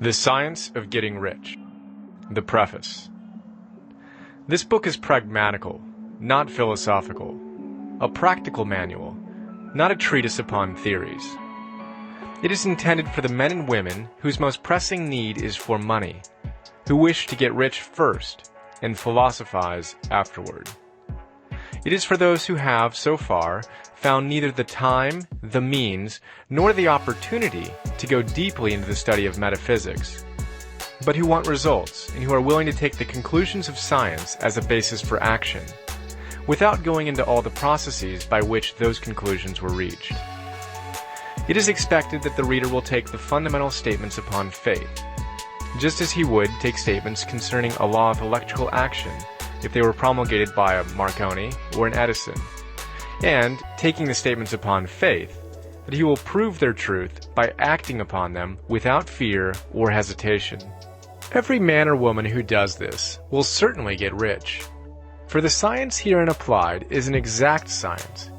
The Science of Getting Rich. The Preface. This book is pragmatical, not philosophical, a practical manual, not a treatise upon theories. It is intended for the men and women whose most pressing need is for money, who wish to get rich first and philosophize afterward. It is for those who have, so far, found neither the time, the means, nor the opportunity to go deeply into the study of metaphysics, but who want results and who are willing to take the conclusions of science as a basis for action, without going into all the processes by which those conclusions were reached. It is expected that the reader will take the fundamental statements upon faith, just as he would take statements concerning a law of electrical action if they were promulgated by a Marconi or an Edison, and taking the statements upon faith, that he will prove their truth by acting upon them without fear or hesitation. Every man or woman who does this will certainly get rich, for the science herein applied is an exact science,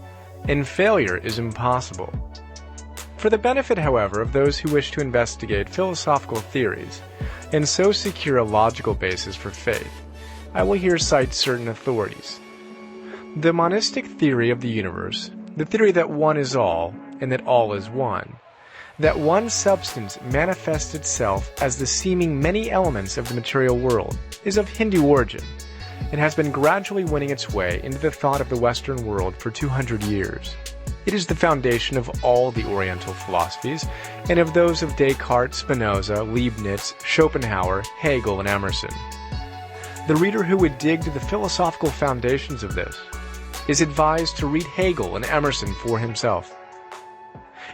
and failure is impossible. For the benefit, however, of those who wish to investigate philosophical theories, and so secure a logical basis for faith, I will here cite certain authorities. The monistic theory of the universe, the theory that one is all, and that all is one, that one substance manifests itself as the seeming many elements of the material world, is of Hindu origin, and has been gradually winning its way into the thought of the Western world for 200 years. It is the foundation of all the Oriental philosophies, and of those of Descartes, Spinoza, Leibniz, Schopenhauer, Hegel, and Emerson. The reader who would dig to the philosophical foundations of this is advised to read Hegel and Emerson for himself.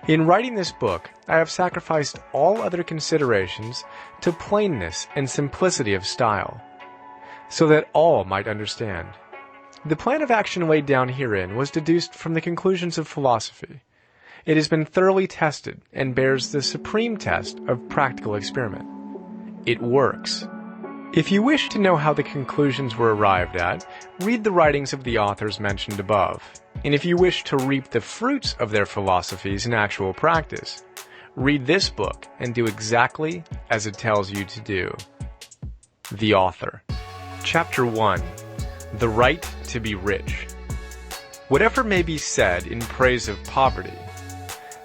In writing this book, I have sacrificed all other considerations to plainness and simplicity of style, so that all might understand. The plan of action laid down herein was deduced from the conclusions of philosophy. It has been thoroughly tested and bears the supreme test of practical experiment. It works. If you wish to know how the conclusions were arrived at, read the writings of the authors mentioned above. And if you wish to reap the fruits of their philosophies in actual practice, read this book and do exactly as it tells you to do. The author. Chapter 1. The Right to be Rich. Whatever may be said in praise of poverty,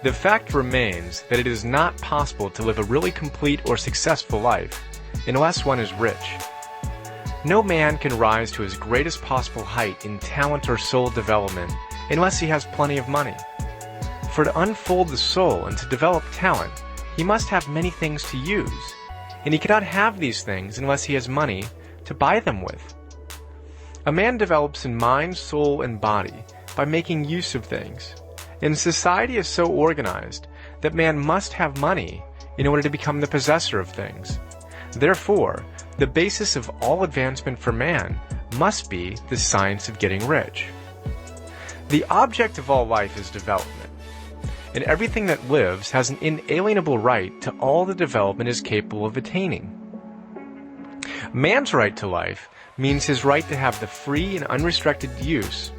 the fact remains that it is not possible to live a really complete or successful life unless one is rich. No man can rise to his greatest possible height in talent or soul development unless he has plenty of money. For to unfold the soul and to develop talent, he must have many things to use, and he cannot have these things unless he has money to buy them with. A man develops in mind, soul, and body by making use of things, and society is so organized that man must have money in order to become the possessor of things. Therefore, the basis of all advancement for man must be the science of getting rich. The object of all life is development, and everything that lives has an inalienable right to all the development is capable of attaining. Man's right to life means his right to have the free and unrestricted use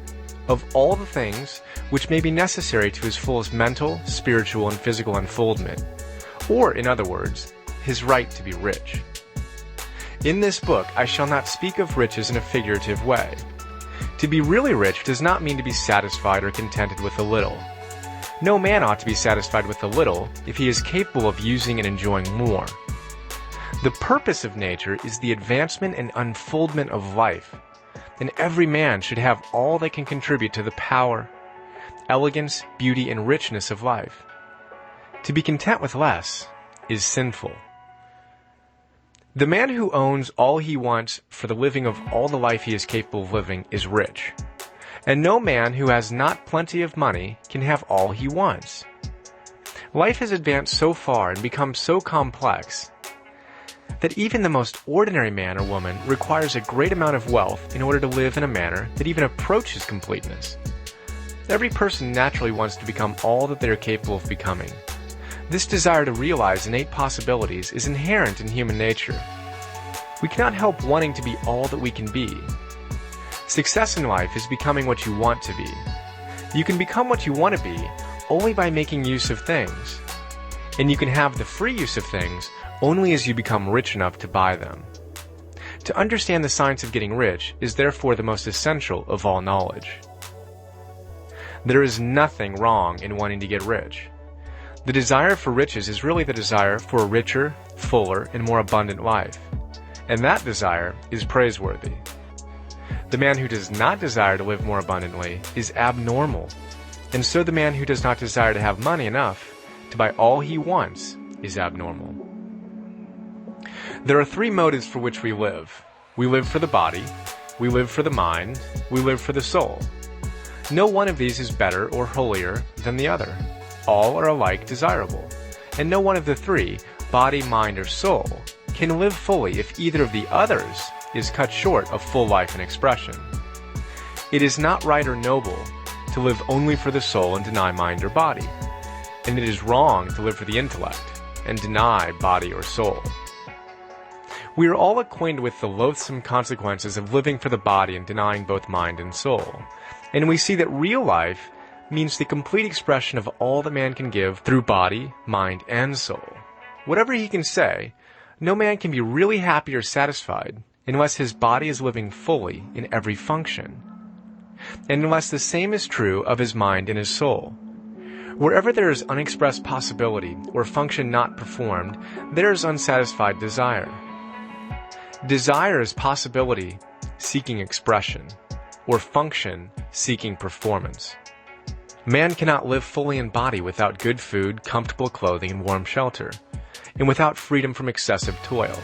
of all the things which may be necessary to his fullest mental, spiritual, and physical unfoldment, or, in other words, his right to be rich. In this book, I shall not speak of riches in a figurative way. To be really rich does not mean to be satisfied or contented with a little. No man ought to be satisfied with a little if he is capable of using and enjoying more. The purpose of nature is the advancement and unfoldment of life, and every man should have all that can contribute to the power, elegance, beauty, and richness of life. To be content with less is sinful. The man who owns all he wants for the living of all the life he is capable of living is rich, and no man who has not plenty of money can have all he wants. Life has advanced so far and become so complex that even the most ordinary man or woman requires a great amount of wealth in order to live in a manner that even approaches completeness. Every person naturally wants to become all that they are capable of becoming. This desire to realize innate possibilities is inherent in human nature. We cannot help wanting to be all that we can be. Success in life is becoming what you want to be. You can become what you want to be only by making use of things. And you can have the free use of things only as you become rich enough to buy them. To understand the science of getting rich is therefore the most essential of all knowledge. There is nothing wrong in wanting to get rich. The desire for riches is really the desire for a richer, fuller, and more abundant life. And that desire is praiseworthy. The man who does not desire to live more abundantly is abnormal. And so the man who does not desire to have money enough to buy all he wants is abnormal. There are three motives for which we live. We live for the body, we live for the mind, we live for the soul. No one of these is better or holier than the other. All are alike desirable. And no one of the three, body, mind, or soul, can live fully if either of the others is cut short of full life and expression. It is not right or noble to live only for the soul and deny mind or body. And it is wrong to live for the intellect and deny body or soul. We are all acquainted with the loathsome consequences of living for the body and denying both mind and soul. And we see that real life means the complete expression of all that man can give through body, mind, and soul. Whatever he can say, no man can be really happy or satisfied unless his body is living fully in every function, and unless the same is true of his mind and his soul. Wherever there is unexpressed possibility or function not performed, there is unsatisfied desire. Desire is possibility seeking expression, or function seeking performance. Man cannot live fully in body without good food, comfortable clothing, and warm shelter, and without freedom from excessive toil.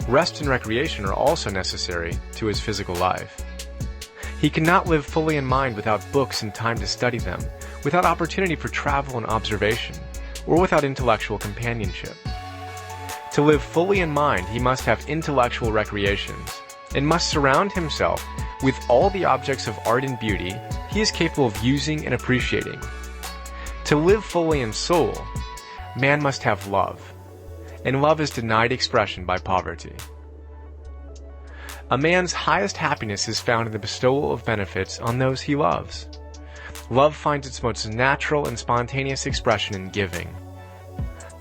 Rest and recreation are also necessary to his physical life. He cannot live fully in mind without books and time to study them, without opportunity for travel and observation, or without intellectual companionship. To live fully in mind, he must have intellectual recreations, and must surround himself with all the objects of art and beauty he is capable of using and appreciating. To live fully in soul, man must have love, and love is denied expression by poverty. A man's highest happiness is found in the bestowal of benefits on those he loves. Love finds its most natural and spontaneous expression in giving.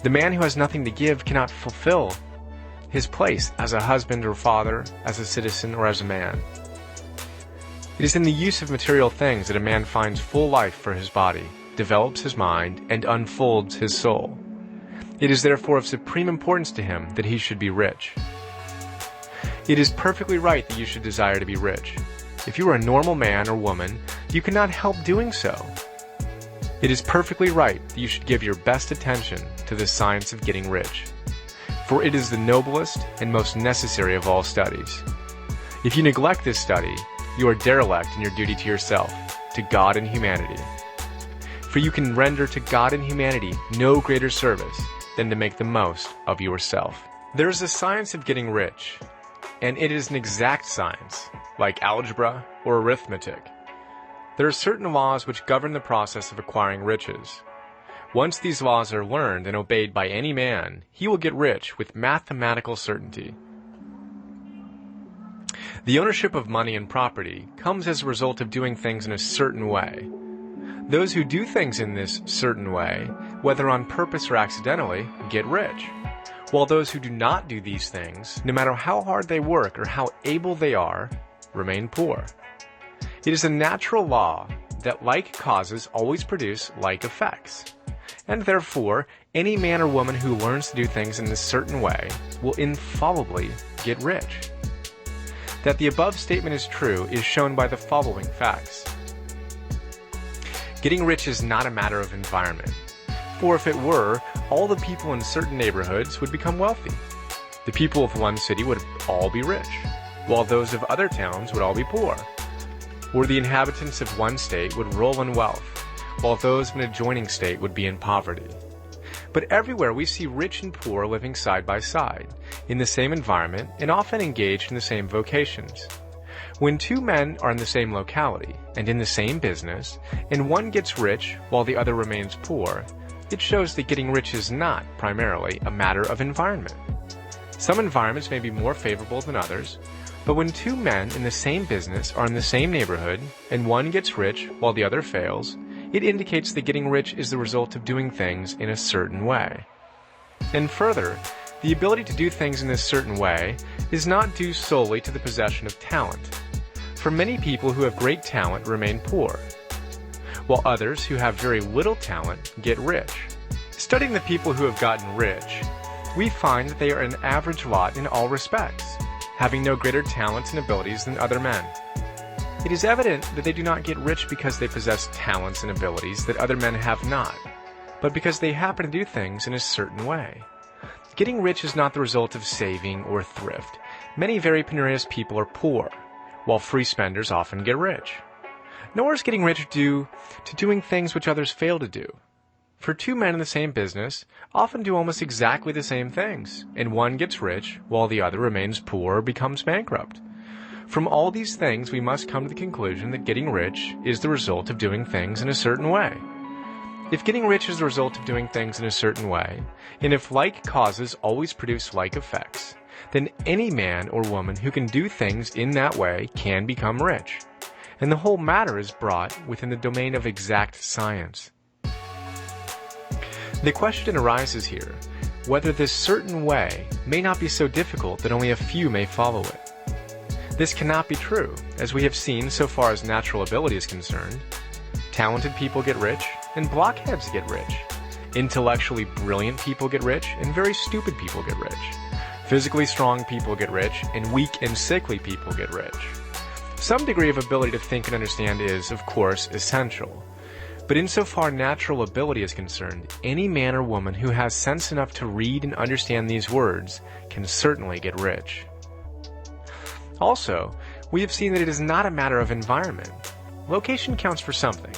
The man who has nothing to give cannot fulfill his place as a husband or father, as a citizen, or as a man. It is in the use of material things that a man finds full life for his body, develops his mind, and unfolds his soul. It is therefore of supreme importance to him that he should be rich. It is perfectly right that you should desire to be rich. If you are a normal man or woman, you cannot help doing so. It is perfectly right that you should give your best attention to the science of getting rich, for it is the noblest and most necessary of all studies. If you neglect this study, you are derelict in your duty to yourself, to God and humanity. For you can render to God and humanity no greater service than to make the most of yourself. There is a science of getting rich, and it is an exact science, like algebra or arithmetic. There are certain laws which govern the process of acquiring riches. Once these laws are learned and obeyed by any man, he will get rich with mathematical certainty. The ownership of money and property comes as a result of doing things in a certain way. Those who do things in this certain way, whether on purpose or accidentally, get rich, while those who do not do these things, no matter how hard they work or how able they are, remain poor. It is a natural law that like causes always produce like effects, and therefore any man or woman who learns to do things in this certain way will infallibly get rich. That the above statement is true is shown by the following facts. Getting rich is not a matter of environment, for if it were, all the people in certain neighborhoods would become wealthy. The people of one city would all be rich, while those of other towns would all be poor. Or the inhabitants of one state would roll in wealth, while those of an adjoining state would be in poverty. But everywhere we see rich and poor living side by side, in the same environment, and often engaged in the same vocations. When two men are in the same locality, and in the same business, and one gets rich while the other remains poor, it shows that getting rich is not, primarily, a matter of environment. Some environments may be more favorable than others, but when two men in the same business are in the same neighborhood, and one gets rich while the other fails, it indicates that getting rich is the result of doing things in a certain way. And further, The ability to do things in this certain way is not due solely to the possession of talent. For many people who have great talent remain poor, while others who have very little talent get rich. Studying the people who have gotten rich, we find that they are an average lot in all respects, having no greater talents and abilities than other men. It is evident that they do not get rich because they possess talents and abilities that other men have not, but because they happen to do things in a certain way. Getting rich is not the result of saving or thrift. Many very penurious people are poor, while free spenders often get rich. Nor is getting rich due to doing things which others fail to do. For two men in the same business often do almost exactly the same things, and one gets rich while the other remains poor or becomes bankrupt. From all these things, we must come to the conclusion that getting rich is the result of doing things in a certain way. If getting rich is the result of doing things in a certain way, and if like causes always produce like effects, then any man or woman who can do things in that way can become rich. And the whole matter is brought within the domain of exact science. The question arises here, whether this certain way may not be so difficult that only a few may follow it. This cannot be true, as we have seen so far as natural ability is concerned. Talented people get rich, and blockheads get rich. Intellectually brilliant people get rich, and very stupid people get rich. Physically strong people get rich, and weak and sickly people get rich. Some degree of ability to think and understand is, of course, essential. But insofar natural ability is concerned, any man or woman who has sense enough to read and understand these words can certainly get rich. Also, we have seen that it is not a matter of environment. Location counts for something.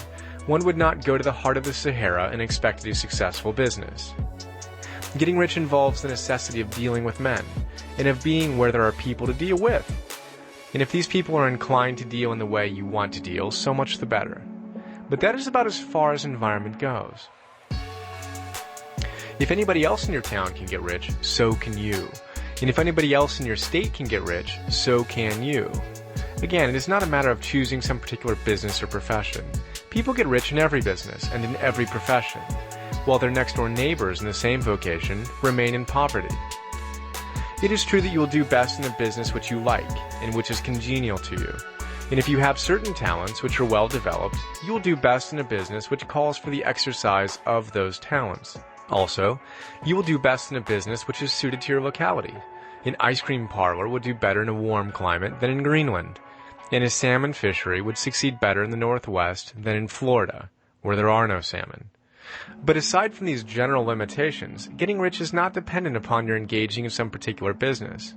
One would not go to the heart of the Sahara and expect to do successful business. Getting rich involves the necessity of dealing with men, and of being where there are people to deal with. And if these people are inclined to deal in the way you want to deal, so much the better. But that is about as far as environment goes. If anybody else in your town can get rich, so can you. And if anybody else in your state can get rich, so can you. Again, it is not a matter of choosing some particular business or profession. People get rich in every business and in every profession, while their next-door neighbors in the same vocation remain in poverty. It is true that you will do best in a business which you like and which is congenial to you. And if you have certain talents which are well developed, you will do best in a business which calls for the exercise of those talents. Also, you will do best in a business which is suited to your locality. An ice cream parlor would do better in a warm climate than in Greenland, and a salmon fishery would succeed better in the Northwest than in Florida, where there are no salmon. But aside from these general limitations, getting rich is not dependent upon your engaging in some particular business,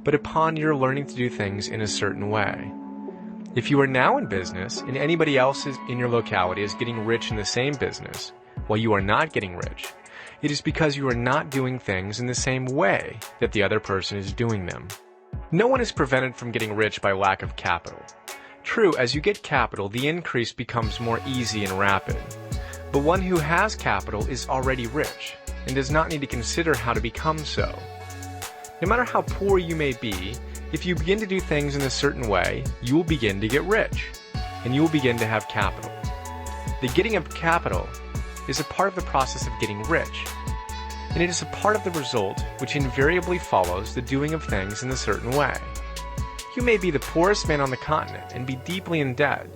but upon your learning to do things in a certain way. If you are now in business, and anybody else in your locality is getting rich in the same business, while you are not getting rich, it is because you are not doing things in the same way that the other person is doing them. No one is prevented from getting rich by lack of capital. True, as you get capital, the increase becomes more easy and rapid. But one who has capital is already rich, and does not need to consider how to become so. No matter how poor you may be, if you begin to do things in a certain way, you will begin to get rich, and you will begin to have capital. The getting of capital is a part of the process of getting rich, and it is a part of the result which invariably follows the doing of things in a certain way. You may be the poorest man on the continent and be deeply in debt.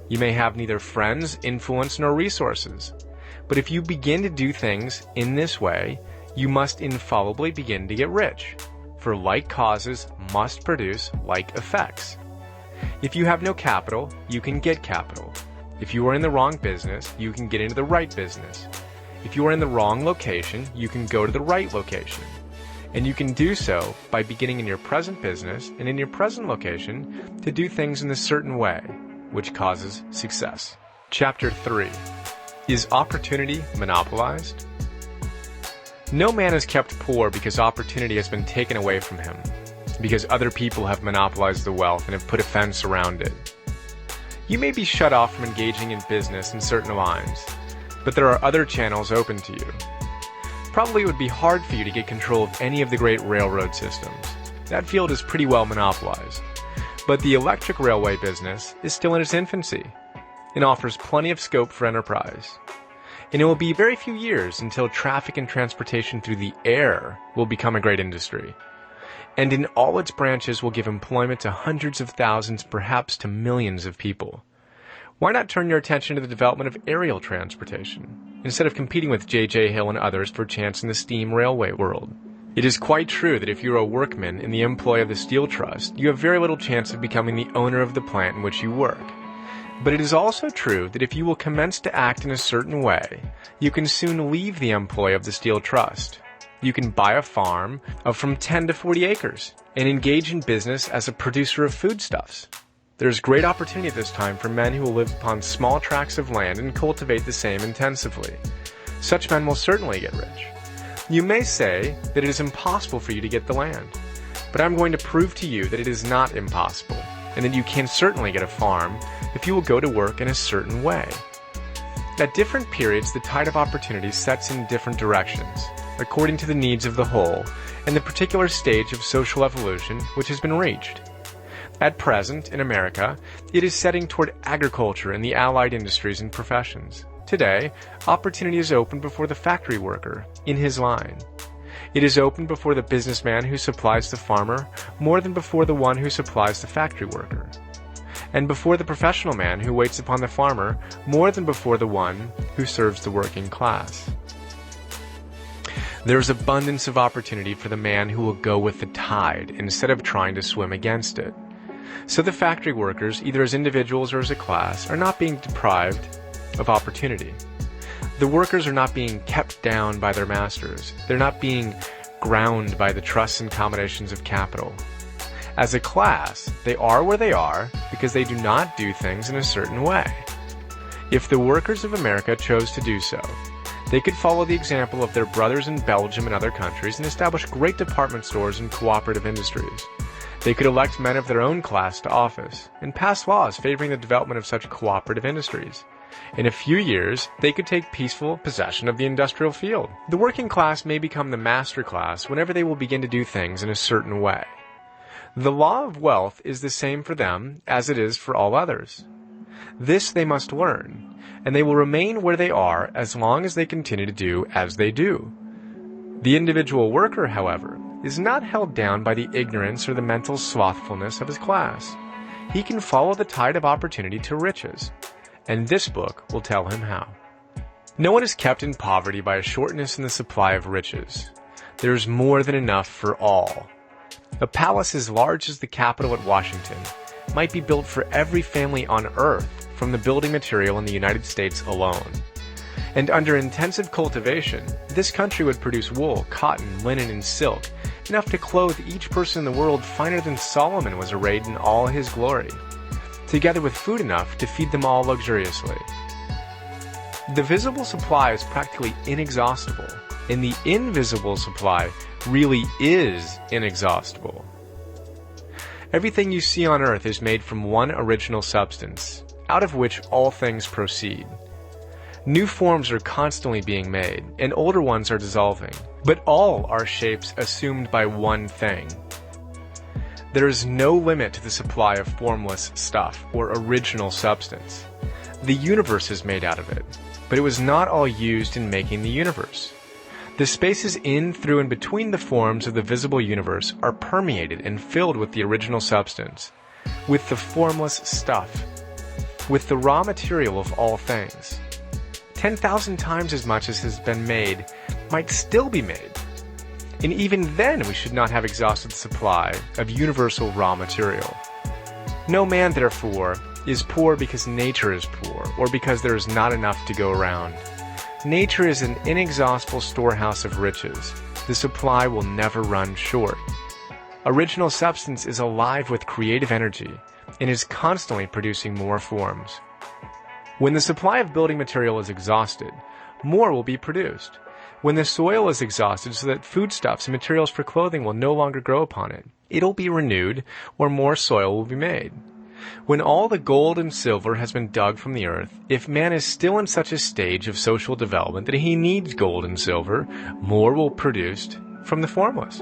You may have neither friends, influence, nor resources. But if you begin to do things in this way, you must infallibly begin to get rich, for like causes must produce like effects. If you have no capital, you can get capital. If you are in the wrong business, you can get into the right business. If you are in the wrong location, you can go to the right location. And you can do so by beginning in your present business and in your present location to do things in a certain way, which causes success. Chapter 3. Is opportunity monopolized? No man is kept poor because opportunity has been taken away from him, because other people have monopolized the wealth and have put a fence around it. You may be shut off from engaging in business in certain lines, but there are other channels open to you. Probably it would be hard for you to get control of any of the great railroad systems. That field is pretty well monopolized. But the electric railway business is still in its infancy and offers plenty of scope for enterprise. and it will be very few years until traffic and transportation through the air will become a great industry. And in all its branches will give employment to hundreds of thousands, perhaps to millions of people. Why not turn your attention to the development of aerial transportation, instead of competing with J.J. Hill and others for a chance in the steam railway world? It is quite true that if you are a workman in the employ of the Steel Trust, you have very little chance of becoming the owner of the plant in which you work. But it is also true that if you will commence to act in a certain way, you can soon leave the employ of the Steel Trust. You can buy a farm of from 10 to 40 acres and engage in business as a producer of foodstuffs. There is great opportunity at this time for men who will live upon small tracts of land and cultivate the same intensively. Such men will certainly get rich. You may say that it is impossible for you to get the land, but I'm going to prove to you that it is not impossible, and that you can certainly get a farm if you will go to work in a certain way. At different periods, the tide of opportunity sets in different directions, according to the needs of the whole and the particular stage of social evolution which has been reached. At present, in America, it is setting toward agriculture and the allied industries and professions. Today, opportunity is open before the factory worker, in his line. It is open before the businessman who supplies the farmer more than before the one who supplies the factory worker, and before the professional man who waits upon the farmer more than before the one who serves the working class. There is abundance of opportunity for the man who will go with the tide instead of trying to swim against it. So the factory workers, either as individuals or as a class, are not being deprived of opportunity. The workers are not being kept down by their masters. They're not being ground by the trusts and combinations of capital. As a class, they are where they are because they do not do things in a certain way. If the workers of America chose to do so, they could follow the example of their brothers in Belgium and other countries and establish great department stores and cooperative industries. They could elect men of their own class to office and pass laws favoring the development of such cooperative industries. In a few years, they could take peaceful possession of the industrial field. The working class may become the master class whenever they will begin to do things in a certain way. The law of wealth is the same for them as it is for all others. This they must learn, and they will remain where they are as long as they continue to do as they do. The individual worker, however, is not held down by the ignorance or the mental slothfulness of his class. He can follow the tide of opportunity to riches, and this book will tell him how. No one is kept in poverty by a shortness in the supply of riches. There is more than enough for all. A palace as large as the Capitol at Washington might be built for every family on earth from the building material in the United States alone. And under intensive cultivation, this country would produce wool, cotton, linen, and silk, enough to clothe each person in the world finer than Solomon was arrayed in all his glory, together with food enough to feed them all luxuriously. The visible supply is practically inexhaustible, and the invisible supply really is inexhaustible. Everything you see on earth is made from one original substance, out of which all things proceed. New forms are constantly being made, and older ones are dissolving, but all are shapes assumed by one thing. There is no limit to the supply of formless stuff or original substance. The universe is made out of it, but it was not all used in making the universe. The spaces in, through, and between the forms of the visible universe are permeated and filled with the original substance, with the formless stuff, with the raw material of all things. 10,000 times as much as has been made might still be made. And even then we should not have exhausted the supply of universal raw material. No man, therefore, is poor because nature is poor, or because there is not enough to go around. Nature is an inexhaustible storehouse of riches. The supply will never run short. Original substance is alive with creative energy and is constantly producing more forms. When the supply of building material is exhausted, more will be produced. When the soil is exhausted so that foodstuffs and materials for clothing will no longer grow upon it, it'll be renewed, or more soil will be made. When all the gold and silver has been dug from the earth, if man is still in such a stage of social development that he needs gold and silver, more will be produced from the formless.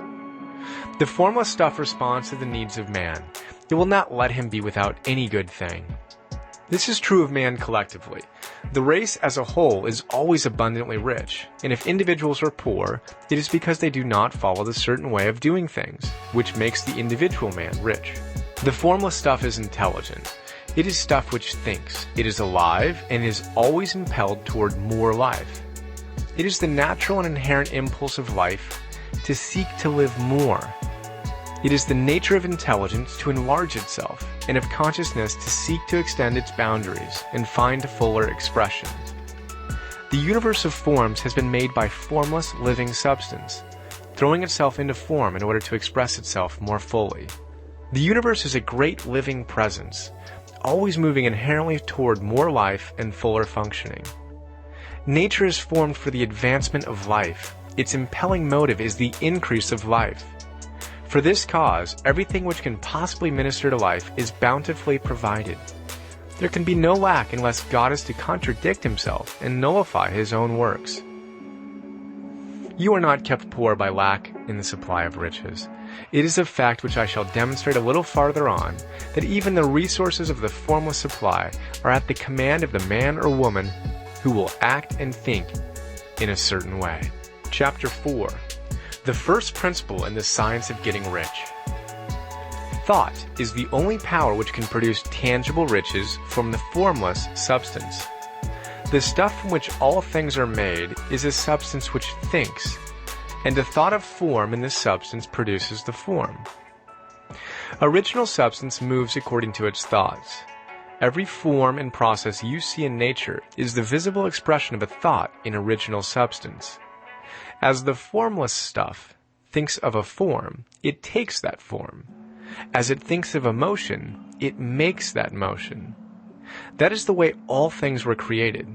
The formless stuff responds to the needs of man. It will not let him be without any good thing. This is true of man collectively. The race as a whole is always abundantly rich, and if individuals are poor, it is because they do not follow the certain way of doing things, which makes the individual man rich. The formless stuff is intelligent. It is stuff which thinks. It is alive and is always impelled toward more life. It is the natural and inherent impulse of life to seek to live more. It is the nature of intelligence to enlarge itself, and of consciousness to seek to extend its boundaries and find fuller expression. The universe of forms has been made by formless living substance, throwing itself into form in order to express itself more fully. The universe is a great living presence, always moving inherently toward more life and fuller functioning. Nature is formed for the advancement of life. Its impelling motive is the increase of life. For this cause, everything which can possibly minister to life is bountifully provided. There can be no lack unless God is to contradict himself and nullify his own works. You are not kept poor by lack in the supply of riches. It is a fact which I shall demonstrate a little farther on, that even the resources of the formless supply are at the command of the man or woman who will act and think in a certain way. Chapter 4. The first principle in the science of getting rich. Thought is the only power which can produce tangible riches from the formless substance. The stuff from which all things are made is a substance which thinks, and a thought of form in this substance produces the form. Original substance moves according to its thoughts. Every form and process you see in nature is the visible expression of a thought in original substance. As the formless stuff thinks of a form, it takes that form. As it thinks of a motion, it makes that motion. That is the way all things were created.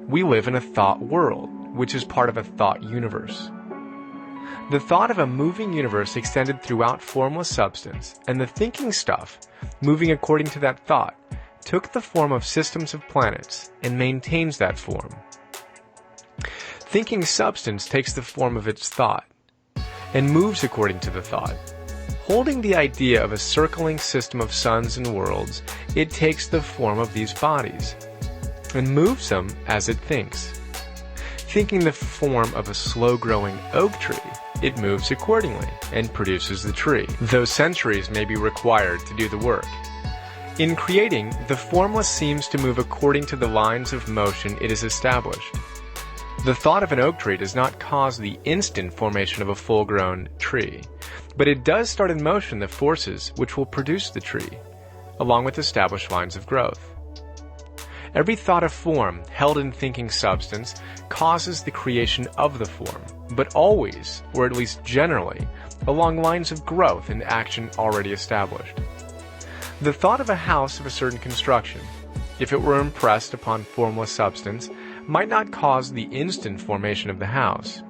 We live in a thought world, which is part of a thought universe. The thought of a moving universe extended throughout formless substance, and the thinking stuff, moving according to that thought, took the form of systems of planets and maintains that form. Thinking substance takes the form of its thought and moves according to the thought. Holding the idea of a circling system of suns and worlds, it takes the form of these bodies and moves them as it thinks. Thinking the form of a slow-growing oak tree, it moves accordingly and produces the tree, though centuries may be required to do the work. In creating, the formless seems to move according to the lines of motion it has established. The thought of an oak tree does not cause the instant formation of a full-grown tree, but it does start in motion the forces which will produce the tree, along with established lines of growth. Every thought of form held in thinking substance causes the creation of the form, but always, or at least generally, along lines of growth and action already established. The thought of a house of a certain construction, if it were impressed upon formless substance, might not cause the instant formation of the house,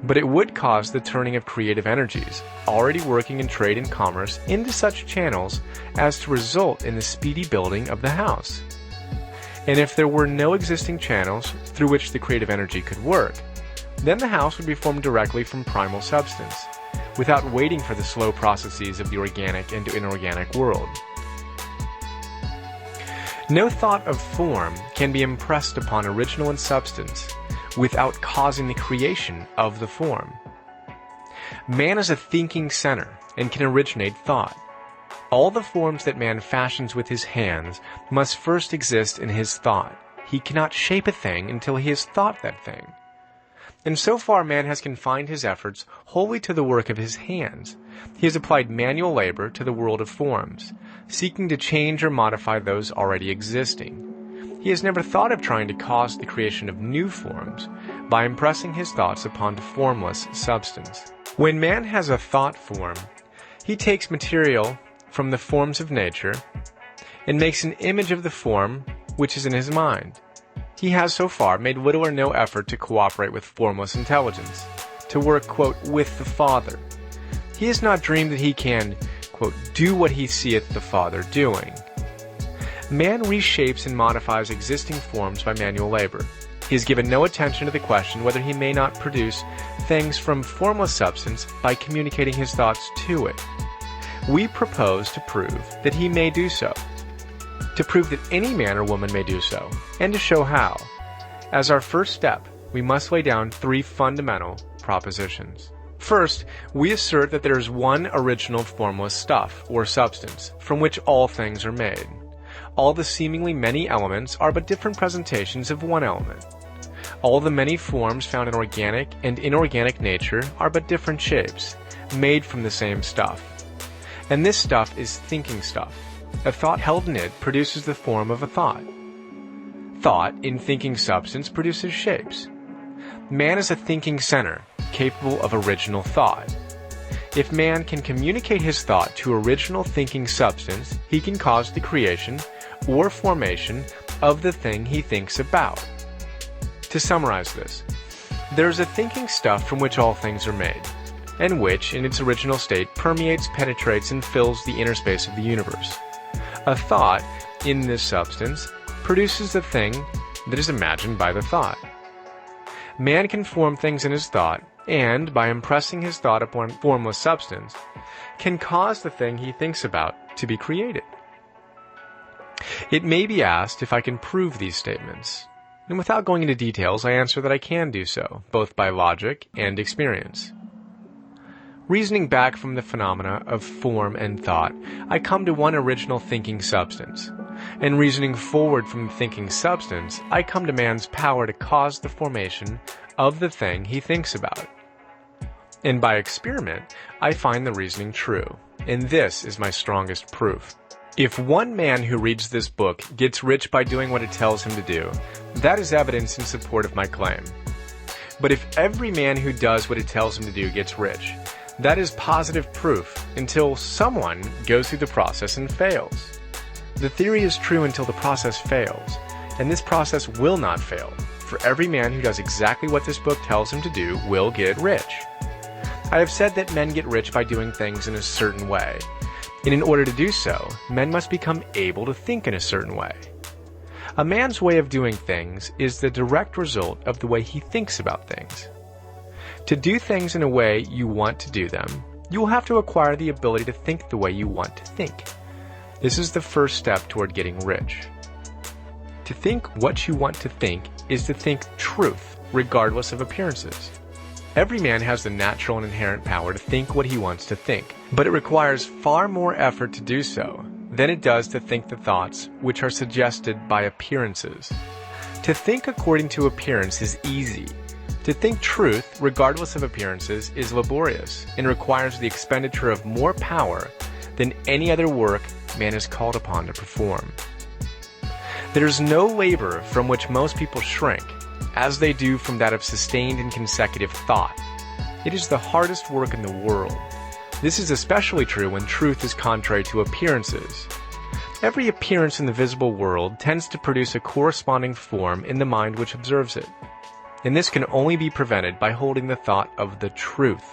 but it would cause the turning of creative energies, already working in trade and commerce, into such channels as to result in the speedy building of the house. And if there were no existing channels through which the creative energy could work, then the house would be formed directly from primal substance, without waiting for the slow processes of the organic and inorganic world. No thought of form can be impressed upon original and substance without causing the creation of the form. Man is a thinking center and can originate thought. All the forms that man fashions with his hands must first exist in his thought. He cannot shape a thing until he has thought that thing. And so far man has confined his efforts wholly to the work of his hands. He has applied manual labor to the world of forms, seeking to change or modify those already existing. He has never thought of trying to cause the creation of new forms by impressing his thoughts upon formless substance. When man has a thought form, he takes material from the forms of nature and makes an image of the form which is in his mind. He has so far made little or no effort to cooperate with formless intelligence, to work, quote, with the Father. He has not dreamed that he can, quote, do what he seeth the Father doing. Man reshapes and modifies existing forms by manual labor. He has given no attention to the question whether he may not produce things from formless substance by communicating his thoughts to it. We propose to prove that he may do so. to prove that any man or woman may do so, and to show how. As our first step, we must lay down 3 fundamental propositions. First, we assert that there is one original formless stuff, or substance, from which all things are made. All the seemingly many elements are but different presentations of one element. All the many forms found in organic and inorganic nature are but different shapes, made from the same stuff. And this stuff is thinking stuff. A thought held in it produces the form of a thought. Thought, in thinking substance, produces shapes. Man is a thinking center, capable of original thought. If man can communicate his thought to original thinking substance, he can cause the creation or formation of the thing he thinks about. To summarize this, there is a thinking stuff from which all things are made, and which, in its original state, permeates, penetrates, and fills the inner space of the universe. A thought, in this substance, produces the thing that is imagined by the thought. Man can form things in his thought, and, by impressing his thought upon formless substance, can cause the thing he thinks about to be created. It may be asked if I can prove these statements, and without going into details, I answer that I can do so, both by logic and experience. Reasoning back from the phenomena of form and thought, I come to one original thinking substance. And reasoning forward from the thinking substance, I come to man's power to cause the formation of the thing he thinks about. And by experiment, I find the reasoning true. And this is my strongest proof. If one man who reads this book gets rich by doing what it tells him to do, that is evidence in support of my claim. But if every man who does what it tells him to do gets rich, that is positive proof until someone goes through the process and fails. The theory is true until the process fails, and this process will not fail, for every man who does exactly what this book tells him to do will get rich. I have said that men get rich by doing things in a certain way, and in order to do so, men must become able to think in a certain way. A man's way of doing things is the direct result of the way he thinks about things. To do things in a way you want to do them, you will have to acquire the ability to think the way you want to think. This is the first step toward getting rich. To think what you want to think is to think truth, regardless of appearances. Every man has the natural and inherent power to think what he wants to think, but it requires far more effort to do so than it does to think the thoughts which are suggested by appearances. To think according to appearance is easy. To think truth, regardless of appearances, is laborious and requires the expenditure of more power than any other work man is called upon to perform. There is no labor from which most people shrink, as they do from that of sustained and consecutive thought. It is the hardest work in the world. This is especially true when truth is contrary to appearances. Every appearance in the visible world tends to produce a corresponding form in the mind which observes it. And this can only be prevented by holding the thought of the truth.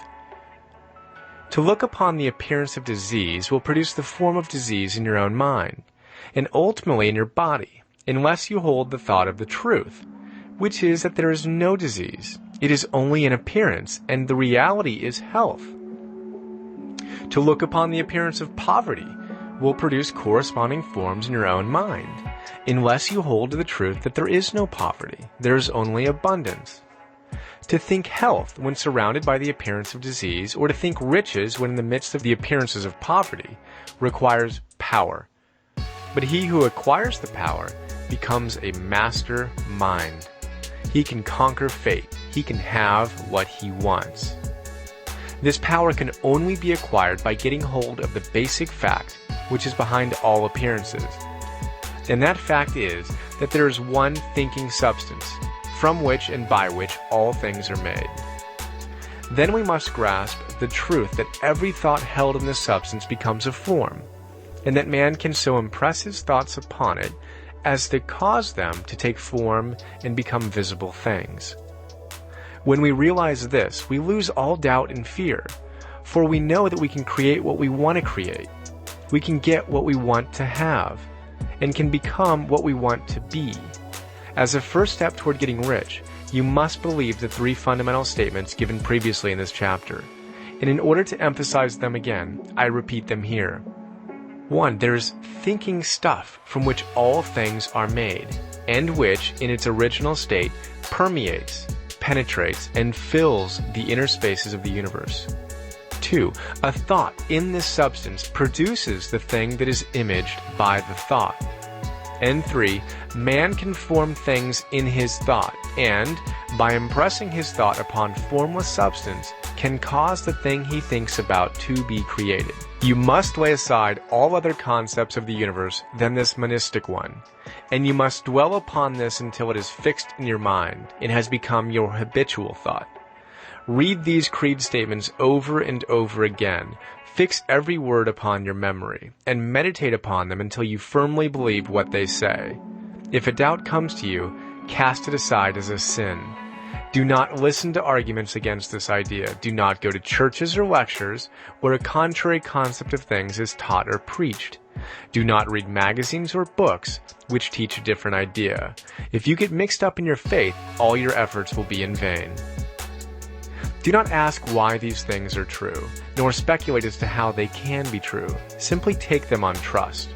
To look upon the appearance of disease will produce the form of disease in your own mind, and ultimately in your body, unless you hold the thought of the truth, which is that there is no disease. It is only an appearance, and the reality is health. To look upon the appearance of poverty will produce corresponding forms in your own mind, unless you hold to the truth that there is no poverty, there is only abundance. To think health when surrounded by the appearance of disease, or to think riches when in the midst of the appearances of poverty, requires power. But he who acquires the power becomes a master mind. He can conquer fate. He can have what he wants. This power can only be acquired by getting hold of the basic fact which is behind all appearances. And that fact is that there is one thinking substance, from which and by which all things are made. Then we must grasp the truth that every thought held in this substance becomes a form, and that man can so impress his thoughts upon it as to cause them to take form and become visible things. When we realize this, we lose all doubt and fear, for we know that we can create what we want to create. We can get what we want to have, and can become what we want to be. As a first step toward getting rich, you must believe the 3 fundamental statements given previously in this chapter, and in order to emphasize them again, I repeat them here. 1. There's thinking stuff from which all things are made, and which, in its original state, permeates, penetrates, and fills the inner spaces of the universe. 2. A thought in this substance produces the thing that is imaged by the thought. And 3. Man can form things in his thought, and, by impressing his thought upon formless substance, can cause the thing he thinks about to be created. You must lay aside all other concepts of the universe than this monistic one, and you must dwell upon this until it is fixed in your mind and has become your habitual thought. Read these creed statements over and over again. Fix every word upon your memory, and meditate upon them until you firmly believe what they say. If a doubt comes to you, cast it aside as a sin. Do not listen to arguments against this idea. Do not go to churches or lectures where a contrary concept of things is taught or preached. Do not read magazines or books which teach a different idea. If you get mixed up in your faith, all your efforts will be in vain. Do not ask why these things are true, nor speculate as to how they can be true. Simply take them on trust.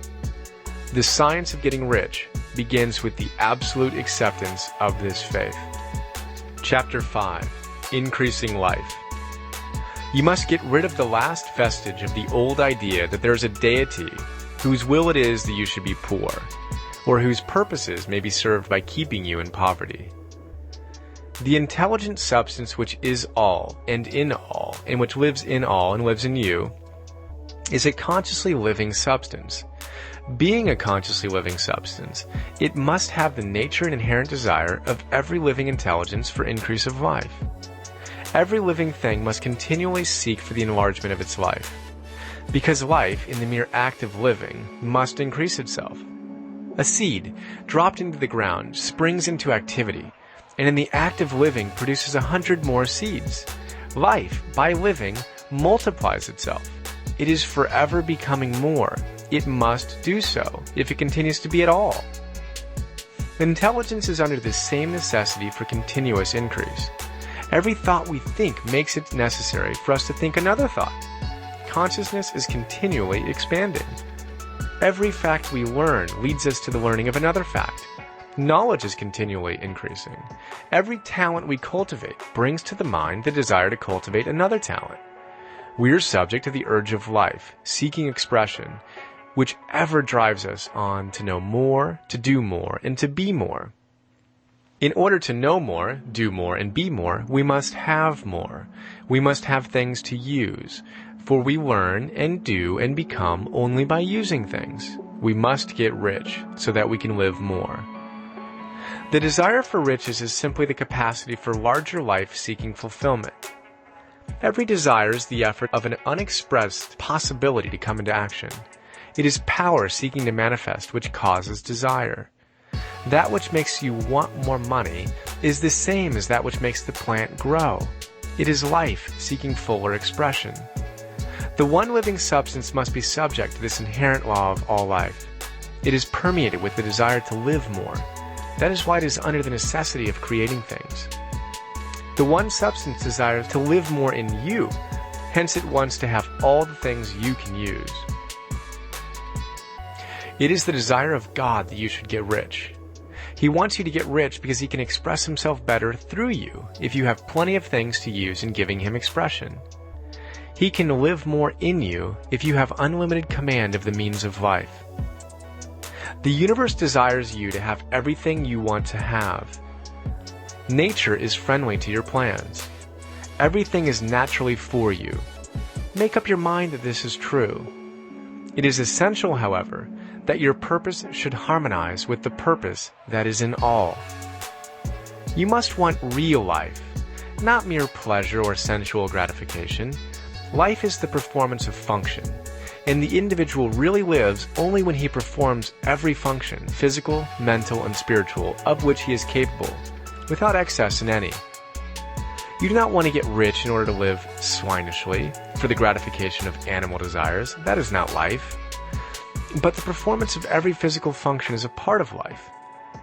The science of getting rich begins with the absolute acceptance of this faith. Chapter 5. Increasing Life. You must get rid of the last vestige of the old idea that there is a deity whose will it is that you should be poor, or whose purposes may be served by keeping you in poverty. The intelligent substance which is all, and in all, and which lives in all and lives in you, is a consciously living substance. Being a consciously living substance, it must have the nature and inherent desire of every living intelligence for increase of life. Every living thing must continually seek for the enlargement of its life, because life, in the mere act of living, must increase itself. A seed, dropped into the ground, springs into activity, and in the act of living produces 100 more seeds. Life, by living, multiplies itself. It is forever becoming more. It must do so, if it continues to be at all. Intelligence is under the same necessity for continuous increase. Every thought we think makes it necessary for us to think another thought. Consciousness is continually expanding. Every fact we learn leads us to the learning of another fact. Knowledge is continually increasing. Every talent we cultivate brings to the mind the desire to cultivate another talent. We are subject to the urge of life, seeking expression, which ever drives us on to know more, to do more, and to be more. In order to know more, do more, and be more, we must have more. We must have things to use, for we learn and do and become only by using things. We must get rich so that we can live more. The desire for riches is simply the capacity for larger life-seeking fulfillment. Every desire is the effort of an unexpressed possibility to come into action. It is power seeking to manifest which causes desire. That which makes you want more money is the same as that which makes the plant grow. It is life seeking fuller expression. The one living substance must be subject to this inherent law of all life. It is permeated with the desire to live more. That is why it is under the necessity of creating things. The one substance desires to live more in you, hence it wants to have all the things you can use. It is the desire of God that you should get rich. He wants you to get rich because he can express himself better through you if you have plenty of things to use in giving him expression. He can live more in you if you have unlimited command of the means of life. The universe desires you to have everything you want to have. Nature is friendly to your plans. Everything is naturally for you. Make up your mind that this is true. It is essential, however, that your purpose should harmonize with the purpose that is in all. You must want real life, not mere pleasure or sensual gratification. Life is the performance of function, and the individual really lives only when he performs every function, physical, mental, and spiritual, of which he is capable, without excess in any. You do not want to get rich in order to live swinishly, for the gratification of animal desires. That is not life. But the performance of every physical function is a part of life.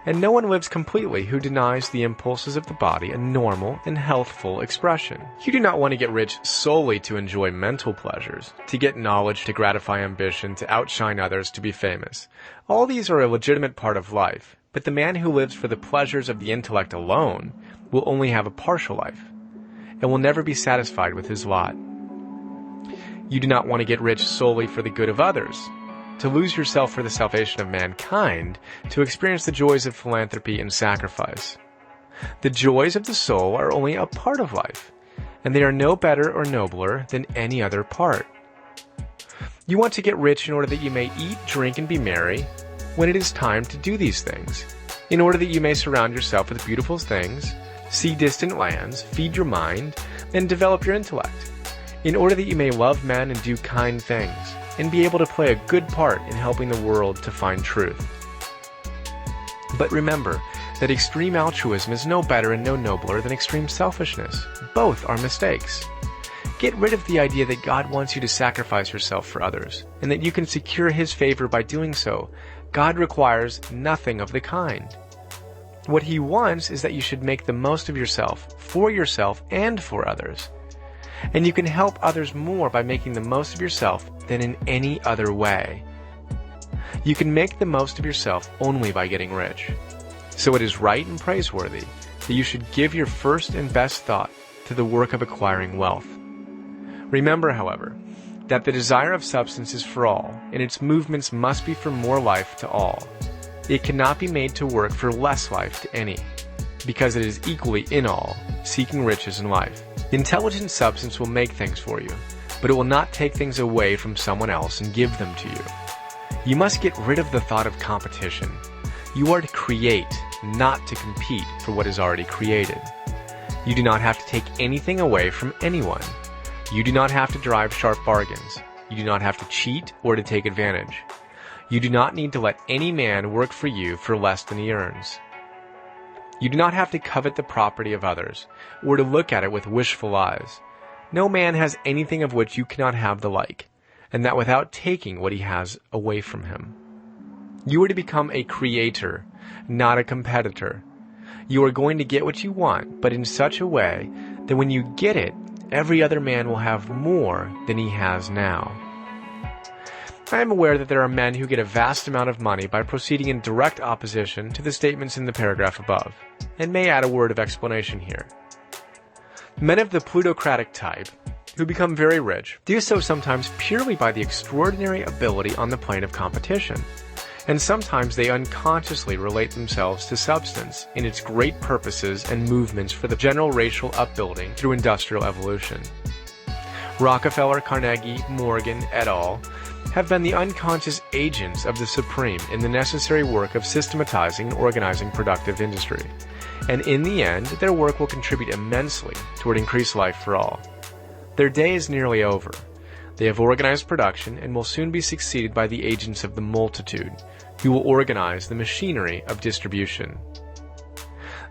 and no one lives completely who denies the impulses of the body a normal and healthful expression. You do not want to get rich solely to enjoy mental pleasures, to get knowledge, to gratify ambition, to outshine others, to be famous. All these are a legitimate part of life, but the man who lives for the pleasures of the intellect alone will only have a partial life, and will never be satisfied with his lot. You do not want to get rich solely for the good of others, to lose yourself for the salvation of mankind, to experience the joys of philanthropy and sacrifice. The joys of the soul are only a part of life, and they are no better or nobler than any other part. You want to get rich in order that you may eat, drink, and be merry when it is time to do these things, in order that you may surround yourself with beautiful things, see distant lands, feed your mind, and develop your intellect, in order that you may love men and do kind things, and be able to play a good part in helping the world to find truth. But remember that extreme altruism is no better and no nobler than extreme selfishness. Both are mistakes. Get rid of the idea that God wants you to sacrifice yourself for others, and that you can secure His favor by doing so. God requires nothing of the kind. What He wants is that you should make the most of yourself, and for others. And you can help others more by making the most of yourself than in any other way. You can make the most of yourself only by getting rich. So it is right and praiseworthy that you should give your first and best thought to the work of acquiring wealth. Remember, however, that the desire of substance is for all, and its movements must be for more life to all. It cannot be made to work for less life to any, because it is equally in all, seeking riches in life. Intelligent substance will make things for you, but it will not take things away from someone else and give them to you. You must get rid of the thought of competition. You are to create, not to compete for what is already created. You do not have to take anything away from anyone. You do not have to drive sharp bargains. You do not have to cheat or to take advantage. You do not need to let any man work for you for less than he earns. You do not have to covet the property of others, or to look at it with wishful eyes. No man has anything of which you cannot have the like, and that without taking what he has away from him. You are to become a creator, not a competitor. You are going to get what you want, but in such a way that when you get it, every other man will have more than he has now. I am aware that there are men who get a vast amount of money by proceeding in direct opposition to the statements in the paragraph above, and may add a word of explanation here. Men of the plutocratic type, who become very rich, do so sometimes purely by the extraordinary ability on the plane of competition, and sometimes they unconsciously relate themselves to substance in its great purposes and movements for the general racial upbuilding through industrial evolution. Rockefeller, Carnegie, Morgan, et al. Have been the unconscious agents of the Supreme in the necessary work of systematizing and organizing productive industry. And in the end, their work will contribute immensely toward increased life for all. Their day is nearly over. They have organized production and will soon be succeeded by the agents of the multitude, who will organize the machinery of distribution.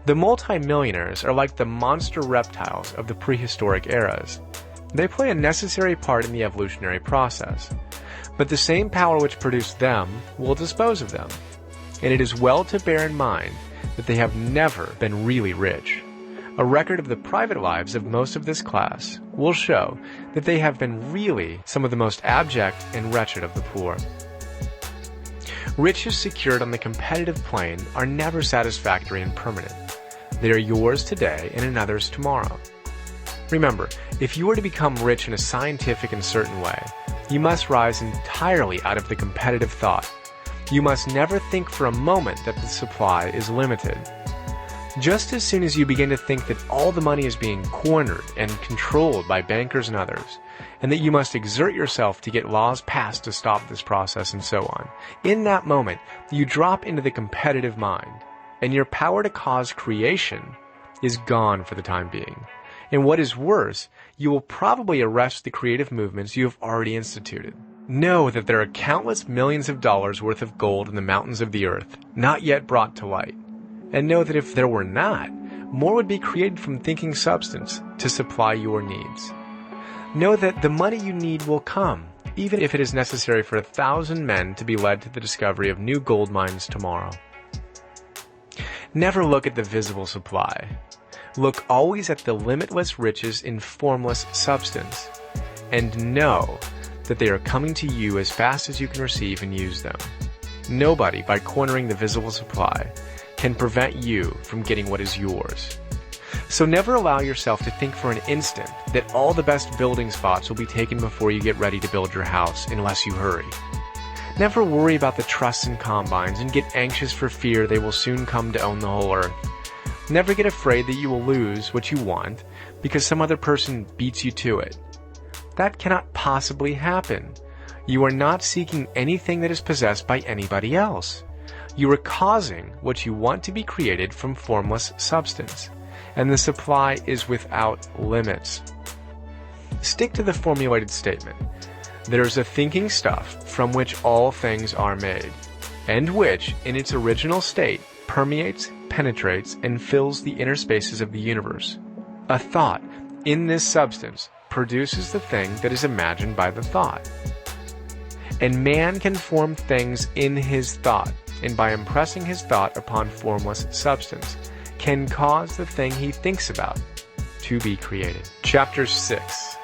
The multimillionaires are like the monster reptiles of the prehistoric eras. They play a necessary part in the evolutionary process. But the same power which produced them will dispose of them, and it is well to bear in mind that they have never been really rich. A record of the private lives of most of this class will show that they have been really some of the most abject and wretched of the poor. Riches secured on the competitive plane are never satisfactory and permanent. They are yours today and another's tomorrow. Remember, if you are to become rich in a scientific and certain way, you must rise entirely out of the competitive thought. You must never think for a moment that the supply is limited. Just as soon as you begin to think that all the money is being cornered and controlled by bankers and others, and that you must exert yourself to get laws passed to stop this process and so on, in that moment, you drop into the competitive mind, and your power to cause creation is gone for the time being. And what is worse, you will probably arrest the creative movements you have already instituted. Know that there are countless millions of dollars worth of gold in the mountains of the earth, not yet brought to light. And know that if there were not, more would be created from thinking substance to supply your needs. Know that the money you need will come, even if it is necessary for 1,000 men to be led to the discovery of new gold mines tomorrow. Never look at the visible supply. Look always at the limitless riches in formless substance, and know that they are coming to you as fast as you can receive and use them. Nobody, by cornering the visible supply, can prevent you from getting what is yours. So never allow yourself to think for an instant that all the best building spots will be taken before you get ready to build your house unless you hurry. Never worry about the trusts and combines and get anxious for fear they will soon come to own the whole earth. Never get afraid that you will lose what you want because some other person beats you to it. That cannot possibly happen. You are not seeking anything that is possessed by anybody else. You are causing what you want to be created from formless substance, and the supply is without limits. Stick to the formulated statement. There is a thinking stuff from which all things are made, and which, in its original state, permeates, penetrates, and fills the inner spaces of the universe. A thought in this substance produces the thing that is imagined by the thought. And man can form things in his thought, and by impressing his thought upon formless substance, can cause the thing he thinks about to be created. Chapter 6.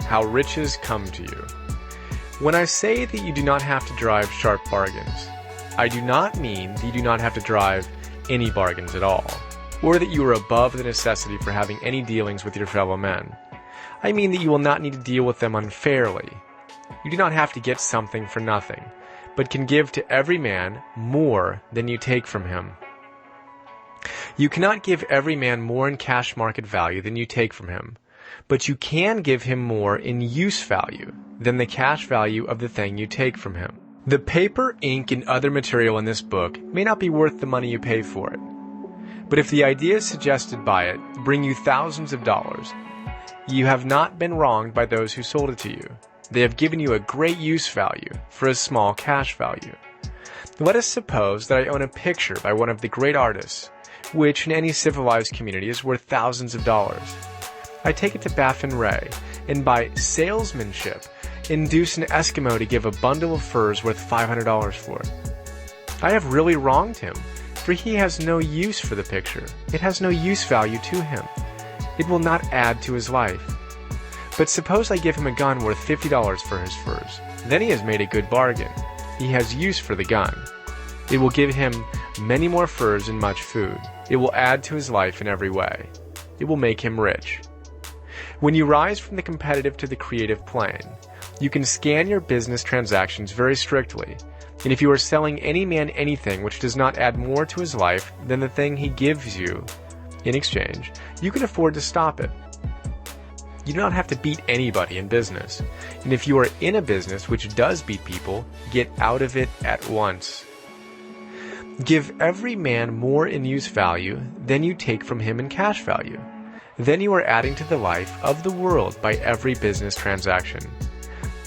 How Riches Come to You. When I say that you do not have to drive sharp bargains, I do not mean that you do not have to drive any bargains at all, or that you are above the necessity for having any dealings with your fellow men. I mean that you will not need to deal with them unfairly. You do not have to get something for nothing, but can give to every man more than you take from him. You cannot give every man more in cash market value than you take from him, but you can give him more in use value than the cash value of the thing you take from him. The paper, ink, and other material in this book may not be worth the money you pay for it, but if the ideas suggested by it bring you thousands of dollars, you have not been wronged by those who sold it to you. They have given you a great use value for a small cash value. Let us suppose that I own a picture by one of the great artists, which in any civilized community is worth thousands of dollars. I take it to Baffin Ray, and by salesmanship, induce an Eskimo to give a bundle of furs worth $500 for it. I have really wronged him, for he has no use for the picture. It has no use value to him. It will not add to his life. But suppose I give him a gun worth $50 for his furs. Then he has made a good bargain. He has use for the gun. It will give him many more furs and much food. It will add to his life in every way. It will make him rich. When you rise from the competitive to the creative plane, you can scan your business transactions very strictly, and if you are selling any man anything which does not add more to his life than the thing he gives you in exchange, you can afford to stop it. You do not have to beat anybody in business, and if you are in a business which does beat people, get out of it at once. Give every man more in use value than you take from him in cash value. Then you are adding to the life of the world by every business transaction.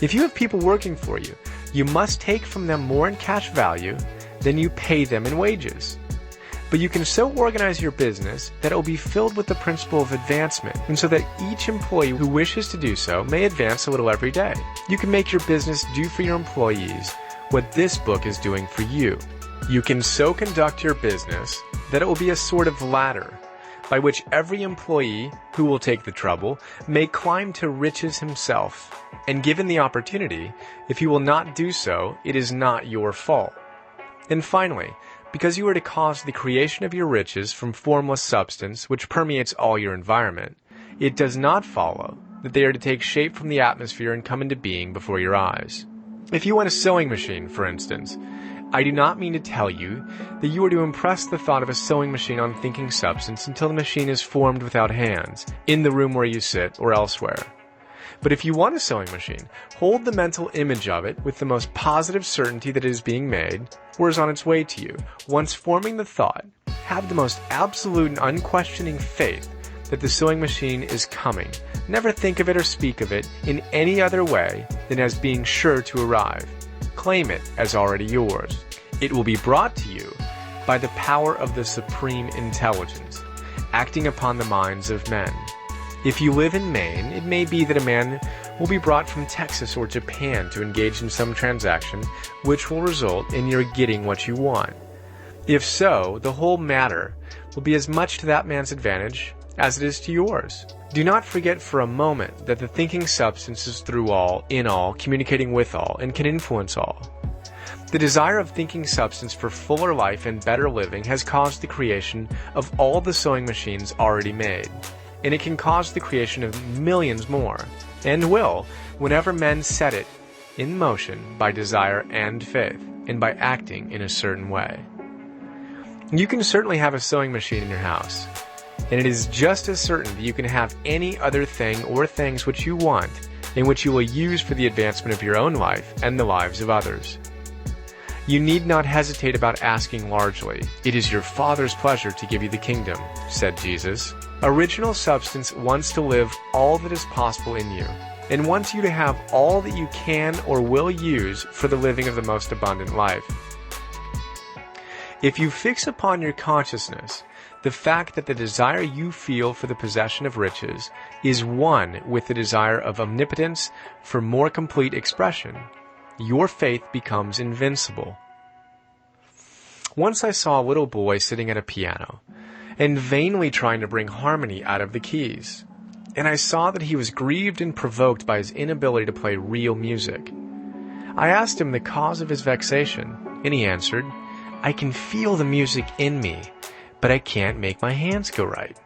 If you have people working for you, you must take from them more in cash value than you pay them in wages. But you can so organize your business that it will be filled with the principle of advancement, and so that each employee who wishes to do so may advance a little every day. You can make your business do for your employees what this book is doing for you. You can so conduct your business that it will be a sort of ladder by which every employee who will take the trouble may climb to riches himself. And given the opportunity, if you will not do so, it is not your fault. And finally, because you are to cause the creation of your riches from formless substance which permeates all your environment, it does not follow that they are to take shape from the atmosphere and come into being before your eyes. If you want a sewing machine, for instance, I do not mean to tell you that you are to impress the thought of a sewing machine on thinking substance until the machine is formed without hands, in the room where you sit or elsewhere. But if you want a sewing machine, hold the mental image of it with the most positive certainty that it is being made, or is on its way to you. Once forming the thought, have the most absolute and unquestioning faith that the sewing machine is coming. Never think of it or speak of it in any other way than as being sure to arrive. Claim it as already yours. It will be brought to you by the power of the supreme intelligence, acting upon the minds of men. If you live in Maine, it may be that a man will be brought from Texas or Japan to engage in some transaction which will result in your getting what you want. If so, the whole matter will be as much to that man's advantage as it is to yours. Do not forget for a moment that the thinking substance is through all, in all, communicating with all, and can influence all. The desire of thinking substance for fuller life and better living has caused the creation of all the sewing machines already made, and it can cause the creation of millions more, and will, whenever men set it in motion by desire and faith, and by acting in a certain way. You can certainly have a sewing machine in your house, and it is just as certain that you can have any other thing or things which you want and which you will use for the advancement of your own life and the lives of others. You need not hesitate about asking largely. It is your Father's pleasure to give you the kingdom, said Jesus. Original substance wants to live all that is possible in you, and wants you to have all that you can or will use for the living of the most abundant life. If you fix upon your consciousness the fact that the desire you feel for the possession of riches is one with the desire of omnipotence for more complete expression, your faith becomes invincible. Once I saw a little boy sitting at a piano and vainly trying to bring harmony out of the keys, and I saw that he was grieved and provoked by his inability to play real music. I asked him the cause of his vexation, and he answered, "I can feel the music in me, but I can't make my hands go right."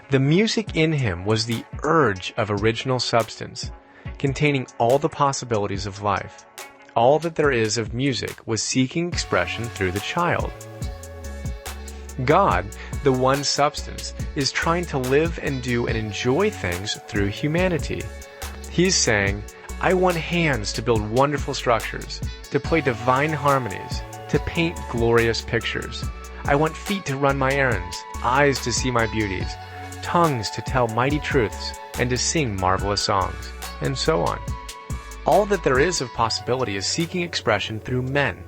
The music in him was the urge of original substance, containing all the possibilities of life. All that there is of music was seeking expression through the child. God, the one substance, is trying to live and do and enjoy things through humanity. He's saying, I want hands to build wonderful structures, to play divine harmonies, to paint glorious pictures. I want feet to run my errands, eyes to see my beauties, tongues to tell mighty truths, and to sing marvelous songs, and so on. All that there is of possibility is seeking expression through men.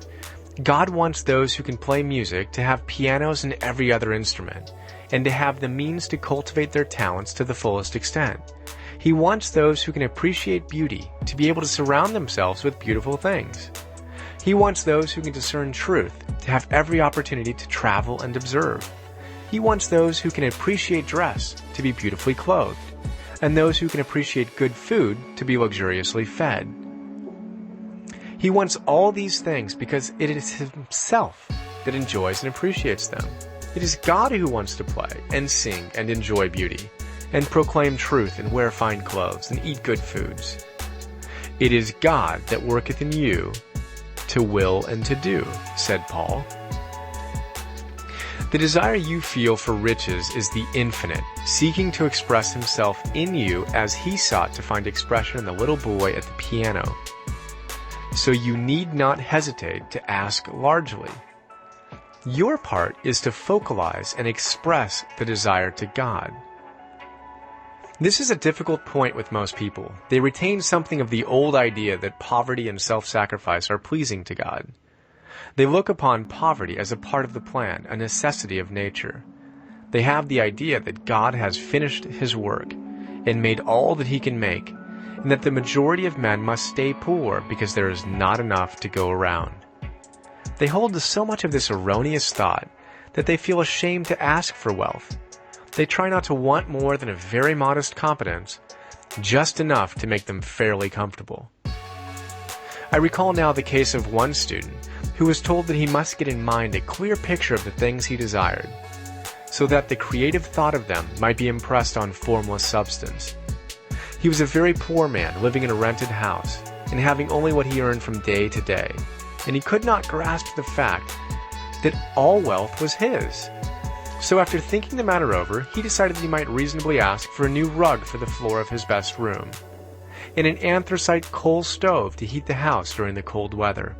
God wants those who can play music to have pianos and every other instrument, and to have the means to cultivate their talents to the fullest extent. He wants those who can appreciate beauty to be able to surround themselves with beautiful things. He wants those who can discern truth to have every opportunity to travel and observe. He wants those who can appreciate dress to be beautifully clothed, and those who can appreciate good food to be luxuriously fed. He wants all these things because it is himself that enjoys and appreciates them. It is God who wants to play and sing and enjoy beauty, and proclaim truth and wear fine clothes and eat good foods. It is God that worketh in you to will and to do, said Paul. The desire you feel for riches is the infinite, seeking to express himself in you as he sought to find expression in the little boy at the piano. So you need not hesitate to ask largely. Your part is to focalize and express the desire to God. This is a difficult point with most people. They retain something of the old idea that poverty and self-sacrifice are pleasing to God. They look upon poverty as a part of the plan, a necessity of nature. They have the idea that God has finished his work and made all that he can make, and that the majority of men must stay poor because there is not enough to go around. They hold to so much of this erroneous thought that they feel ashamed to ask for wealth. They try not to want more than a very modest competence, just enough to make them fairly comfortable. I recall now the case of one student who was told that he must get in mind a clear picture of the things he desired, so that the creative thought of them might be impressed on formless substance. He was a very poor man living in a rented house and having only what he earned from day to day, and he could not grasp the fact that all wealth was his. So after thinking the matter over, he decided that he might reasonably ask for a new rug for the floor of his best room, and an anthracite coal stove to heat the house during the cold weather.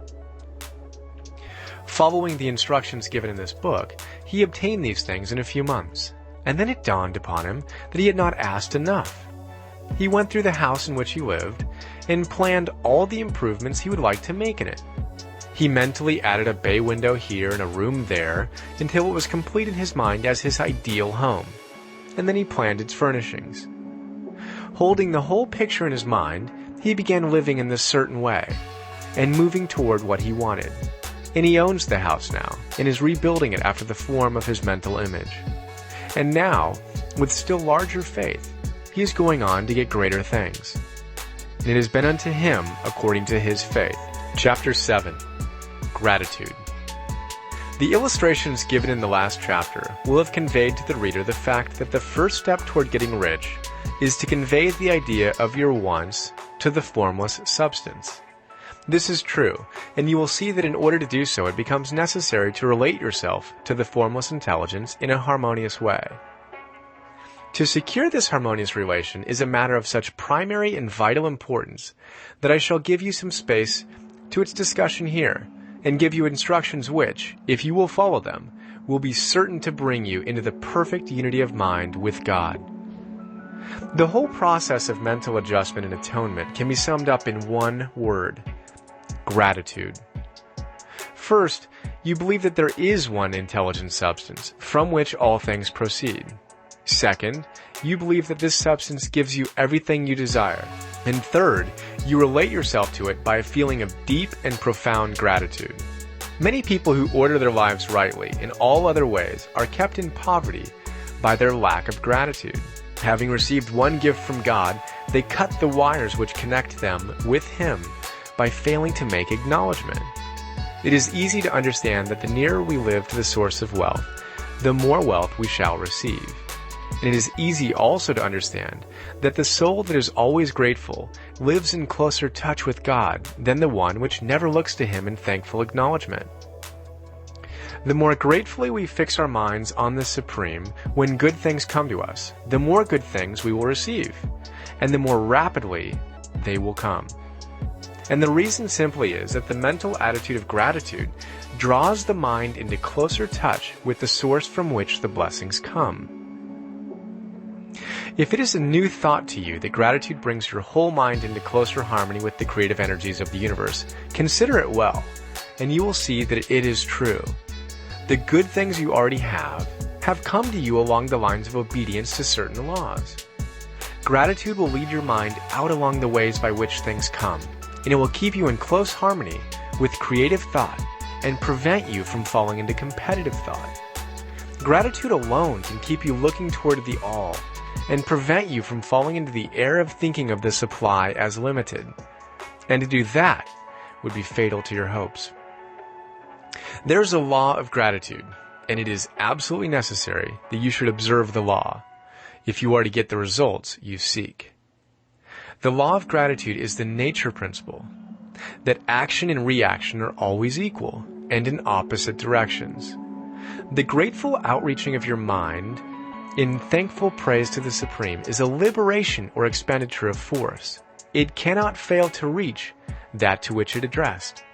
Following the instructions given in this book, he obtained these things in a few months, and then it dawned upon him that he had not asked enough. He went through the house in which he lived and planned all the improvements he would like to make in it. He mentally added a bay window here and a room there until it was complete in his mind as his ideal home, and then he planned its furnishings. Holding the whole picture in his mind, he began living in this certain way, and moving toward what he wanted. and he owns the house now, and is rebuilding it after the form of his mental image. And now, with still larger faith, he is going on to get greater things. And it has been unto him according to his faith. Chapter 7. Gratitude. The illustrations given in the last chapter will have conveyed to the reader the fact that the first step toward getting rich is to convey the idea of your wants to the formless substance. This is true, and you will see that in order to do so it becomes necessary to relate yourself to the formless intelligence in a harmonious way. To secure this harmonious relation is a matter of such primary and vital importance that I shall give you some space to its discussion here, and give you instructions which, if you will follow them, will be certain to bring you into the perfect unity of mind with God. The whole process of mental adjustment and atonement can be summed up in one word: gratitude. First, you believe that there is one intelligent substance from which all things proceed. Second, you believe that this substance gives you everything you desire. And third, you relate yourself to it by a feeling of deep and profound gratitude. Many people who order their lives rightly in all other ways are kept in poverty by their lack of gratitude. Having received one gift from God, they cut the wires which connect them with Him by failing to make acknowledgement. It is easy to understand that the nearer we live to the source of wealth, the more wealth we shall receive. And it is easy also to understand that the soul that is always grateful lives in closer touch with God than the one which never looks to Him in thankful acknowledgement. The more gratefully we fix our minds on the Supreme when good things come to us, the more good things we will receive, and the more rapidly they will come. And the reason simply is that the mental attitude of gratitude draws the mind into closer touch with the source from which the blessings come. If it is a new thought to you that gratitude brings your whole mind into closer harmony with the creative energies of the universe, consider it well, and you will see that it is true. The good things you already have come to you along the lines of obedience to certain laws. Gratitude will lead your mind out along the ways by which things come, and it will keep you in close harmony with creative thought and prevent you from falling into competitive thought. Gratitude alone can keep you looking toward the all and prevent you from falling into the error of thinking of the supply as limited. And to do that would be fatal to your hopes. There is a law of gratitude, and it is absolutely necessary that you should observe the law if you are to get the results you seek. The law of gratitude is the nature principle, that action and reaction are always equal and in opposite directions. The grateful outreaching of your mind in thankful praise to the Supreme is a liberation or expenditure of force. It cannot fail to reach that to which it addressed,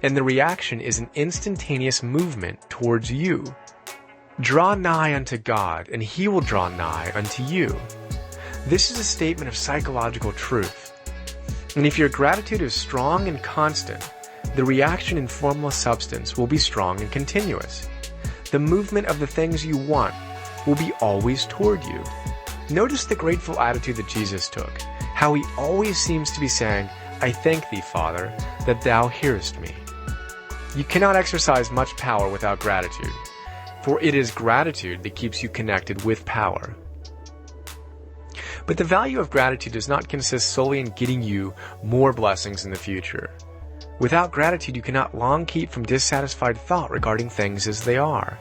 and the reaction is an instantaneous movement towards you. Draw nigh unto God, and He will draw nigh unto you. This is a statement of psychological truth. And if your gratitude is strong and constant, the reaction in formless substance will be strong and continuous. The movement of the things you want will be always toward you. Notice the grateful attitude that Jesus took, how He always seems to be saying, I thank Thee, Father, that Thou hearest me. You cannot exercise much power without gratitude, for it is gratitude that keeps you connected with power. But the value of gratitude does not consist solely in getting you more blessings in the future. Without gratitude, you cannot long keep from dissatisfied thought regarding things as they are.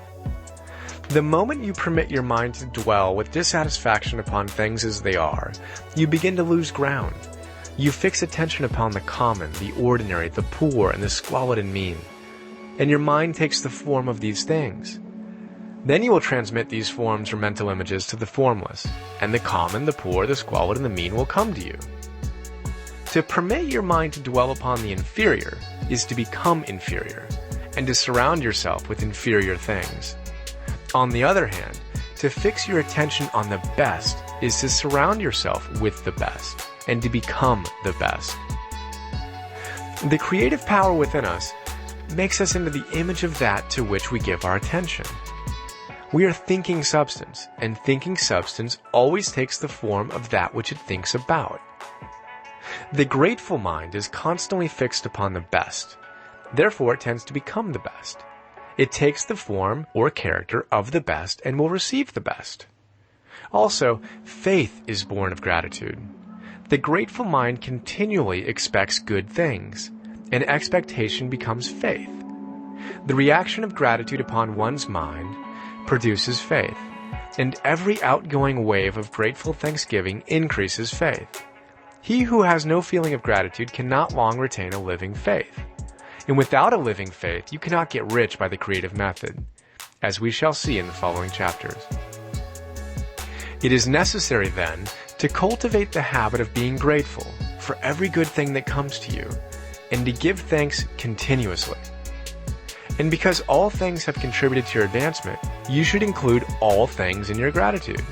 The moment you permit your mind to dwell with dissatisfaction upon things as they are, you begin to lose ground. You fix attention upon the common, the ordinary, the poor, and the squalid and mean, and your mind takes the form of these things. Then you will transmit these forms or mental images to the formless, and the common, the poor, the squalid, and the mean will come to you. To permit your mind to dwell upon the inferior is to become inferior, and to surround yourself with inferior things. On the other hand, to fix your attention on the best is to surround yourself with the best, and to become the best. The creative power within us makes us into the image of that to which we give our attention. We are thinking substance, and thinking substance always takes the form of that which it thinks about. The grateful mind is constantly fixed upon the best. Therefore, it tends to become the best. It takes the form or character of the best and will receive the best. Also, faith is born of gratitude. The grateful mind continually expects good things, and expectation becomes faith. The reaction of gratitude upon one's mind produces faith, and every outgoing wave of grateful thanksgiving increases faith. He who has no feeling of gratitude cannot long retain a living faith. And without a living faith, you cannot get rich by the creative method, as we shall see in the following chapters. It is necessary, then, to cultivate the habit of being grateful for every good thing that comes to you, and to give thanks continuously. And because all things have contributed to your advancement, you should include all things in your gratitude.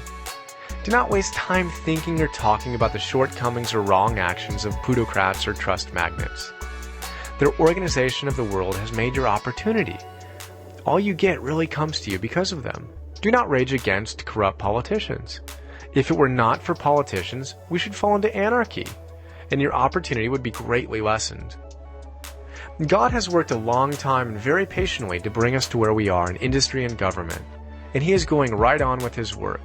Do not waste time thinking or talking about the shortcomings or wrong actions of plutocrats or trust magnates. Their organization of the world has made your opportunity. All you get really comes to you because of them. Do not rage against corrupt politicians. If it were not for politicians, we should fall into anarchy, and your opportunity would be greatly lessened. God has worked a long time and very patiently to bring us to where we are in industry and government, and He is going right on with His work.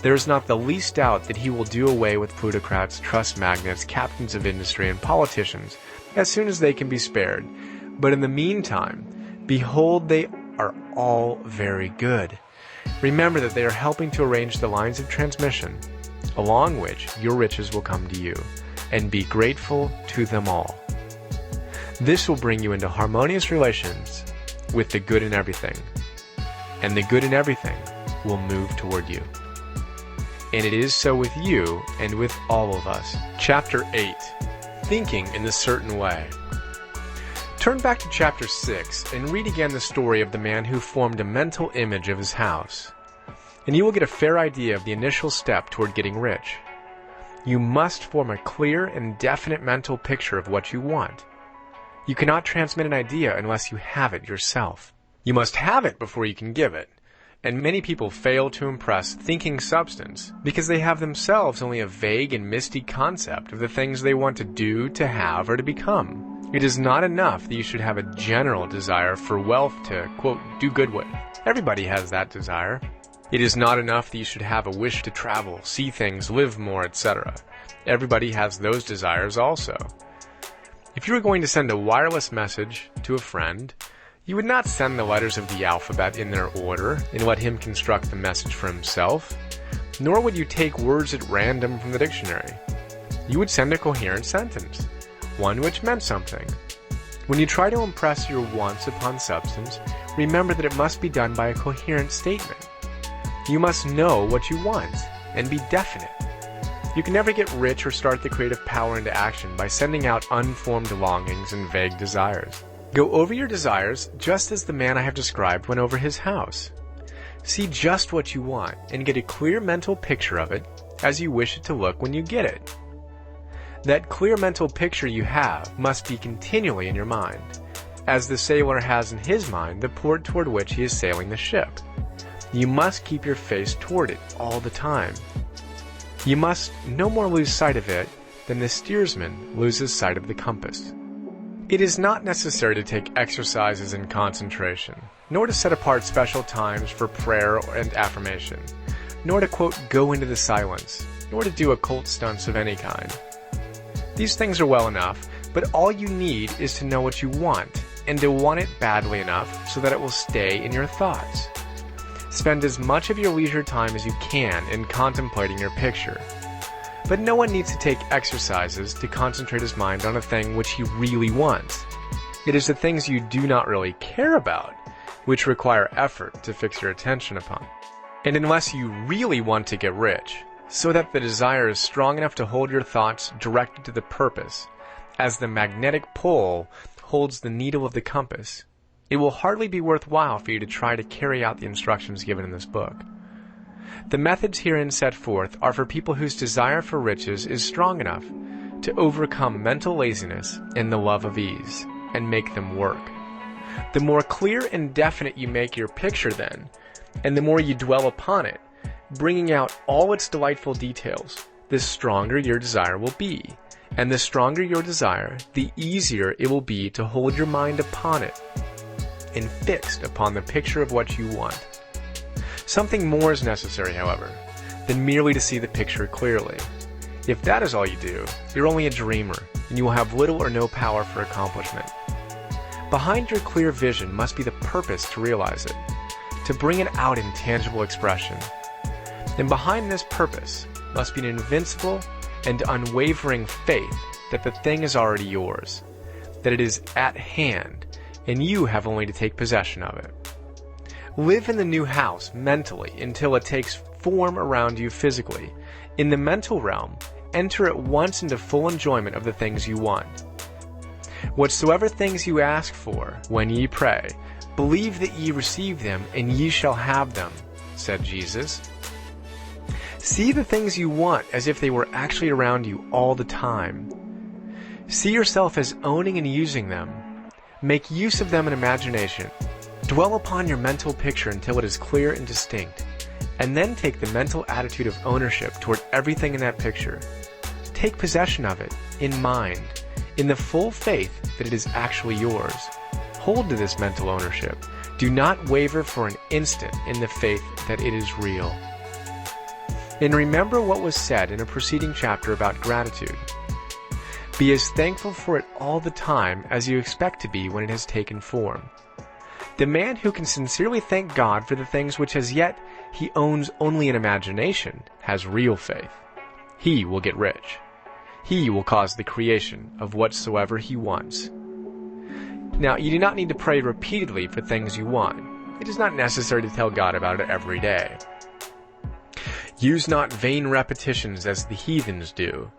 There is not the least doubt that He will do away with plutocrats, trust magnates, captains of industry, and politicians as soon as they can be spared. But in the meantime, behold, they are all very good. Remember that they are helping to arrange the lines of transmission, along which your riches will come to you, and be grateful to them all. This will bring you into harmonious relations with the good in everything, and the good in everything will move toward you. And it is so with you and with all of us. Chapter 8. Thinking in a Certain Way. Turn back to Chapter 6 and read again the story of the man who formed a mental image of his house, and you will get a fair idea of the initial step toward getting rich. You must form a clear and definite mental picture of what you want. You cannot transmit an idea unless you have it yourself. You must have it before you can give it. And many people fail to impress thinking substance because they have themselves only a vague and misty concept of the things they want to do, to have, or to become. It is not enough that you should have a general desire for wealth to, quote, do good with. Everybody has that desire. It is not enough that you should have a wish to travel, see things, live more, etc. Everybody has those desires also. If you were going to send a wireless message to a friend, you would not send the letters of the alphabet in their order and let him construct the message for himself, nor would you take words at random from the dictionary. You would send a coherent sentence, one which meant something. When you try to impress your wants upon substance, remember that it must be done by a coherent statement. You must know what you want and be definite. You can never get rich or start the creative power into action by sending out unformed longings and vague desires. Go over your desires just as the man I have described went over his house. See just what you want and get a clear mental picture of it as you wish it to look when you get it. That clear mental picture you have must be continually in your mind, as the sailor has in his mind the port toward which he is sailing the ship. You must keep your face toward it all the time. You must no more lose sight of it than the steersman loses sight of the compass. It is not necessary to take exercises in concentration, nor to set apart special times for prayer and affirmation, nor to, quote, go into the silence, nor to do occult stunts of any kind. These things are well enough, but all you need is to know what you want, and to want it badly enough so that it will stay in your thoughts. Spend as much of your leisure time as you can in contemplating your picture. But no one needs to take exercises to concentrate his mind on a thing which he really wants. It is the things you do not really care about which require effort to fix your attention upon. And unless you really want to get rich, so that the desire is strong enough to hold your thoughts directed to the purpose, as the magnetic pole holds the needle of the compass, it will hardly be worthwhile for you to try to carry out the instructions given in this book. The methods herein set forth are for people whose desire for riches is strong enough to overcome mental laziness and the love of ease, and make them work. The more clear and definite you make your picture then, and the more you dwell upon it, bringing out all its delightful details, the stronger your desire will be, And the stronger your desire, the easier it will be to hold your mind upon it and fixed upon the picture of what you want. Something more is necessary, however, than merely to see the picture clearly. If that is all you do, you're only a dreamer, and you will have little or no power for accomplishment. Behind your clear vision must be the purpose to realize it, to bring it out in tangible expression. And behind this purpose must be an invincible and unwavering faith that the thing is already yours, that it is at hand, and you have only to take possession of it. Live in the new house mentally until it takes form around you physically. In the mental realm, enter at once into full enjoyment of the things you want. Whatsoever things you ask for when ye pray, believe that ye receive them, and ye shall have them, said Jesus. See the things you want as if they were actually around you all the time. See yourself as owning and using them. Make use of them in imagination. Dwell upon your mental picture until it is clear and distinct, and then take the mental attitude of ownership toward everything in that picture. Take possession of it, in mind, in the full faith that it is actually yours. Hold to this mental ownership. Do not waver for an instant in the faith that it is real. And remember what was said in a preceding chapter about gratitude. Be as thankful for it all the time as you expect to be when it has taken form. The man who can sincerely thank God for the things which as yet he owns only in imagination has real faith. He will get rich. He will cause the creation of whatsoever he wants. Now, you do not need to pray repeatedly for things you want. It is not necessary to tell God about it every day. Use not vain repetitions as the heathens do,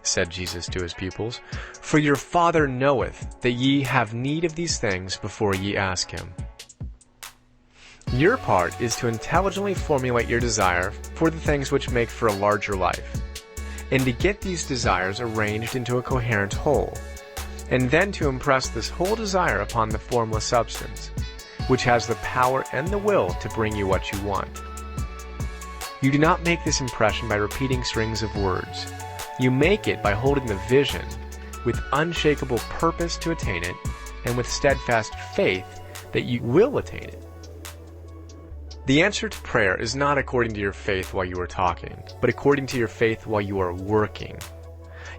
said Jesus to his pupils, for your Father knoweth that ye have need of these things before ye ask him. Your part is to intelligently formulate your desire for the things which make for a larger life, and to get these desires arranged into a coherent whole, and then to impress this whole desire upon the formless substance, which has the power and the will to bring you what you want. You do not make this impression by repeating strings of words. You make it by holding the vision with unshakable purpose to attain it, and with steadfast faith that you will attain it. The answer to prayer is not according to your faith while you are talking, but according to your faith while you are working.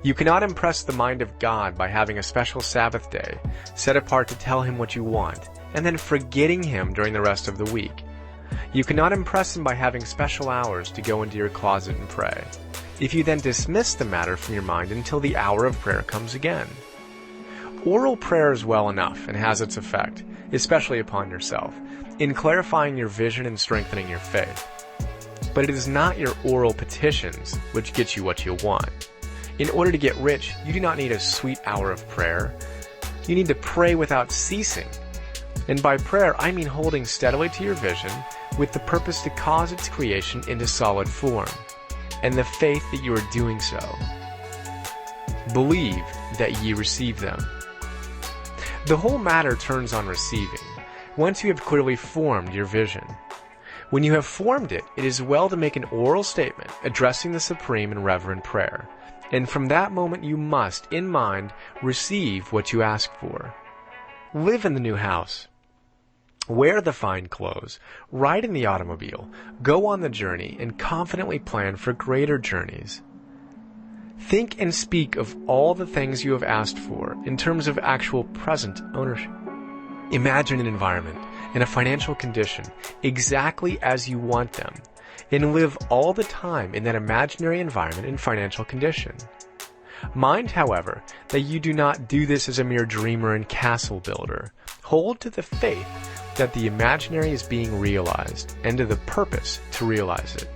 You cannot impress the mind of God by having a special Sabbath day set apart to tell him what you want, and then forgetting him during the rest of the week. You cannot impress him by having special hours to go into your closet and pray, if you then dismiss the matter from your mind until the hour of prayer comes again. Oral prayer is well enough and has its effect, especially upon yourself, in clarifying your vision and strengthening your faith. But it is not your oral petitions which get you what you want. In order to get rich, you do not need a sweet hour of prayer. You need to pray without ceasing. And by prayer, I mean holding steadily to your vision with the purpose to cause its creation into solid form, and the faith that you are doing so. Believe that ye receive them. The whole matter turns on receiving, once you have clearly formed your vision. When you have formed it, it is well to make an oral statement addressing the supreme and reverent prayer, and from that moment you must, in mind, receive what you ask for. Live in the new house. Wear the fine clothes, ride in the automobile, go on the journey, and confidently plan for greater journeys. Think and speak of all the things you have asked for in terms of actual present ownership. Imagine an environment and a financial condition exactly as you want them, and live all the time in that imaginary environment and financial condition. Mind, however, that you do not do this as a mere dreamer and castle builder. Hold to the faith that the imaginary is being realized, and to the purpose to realize it.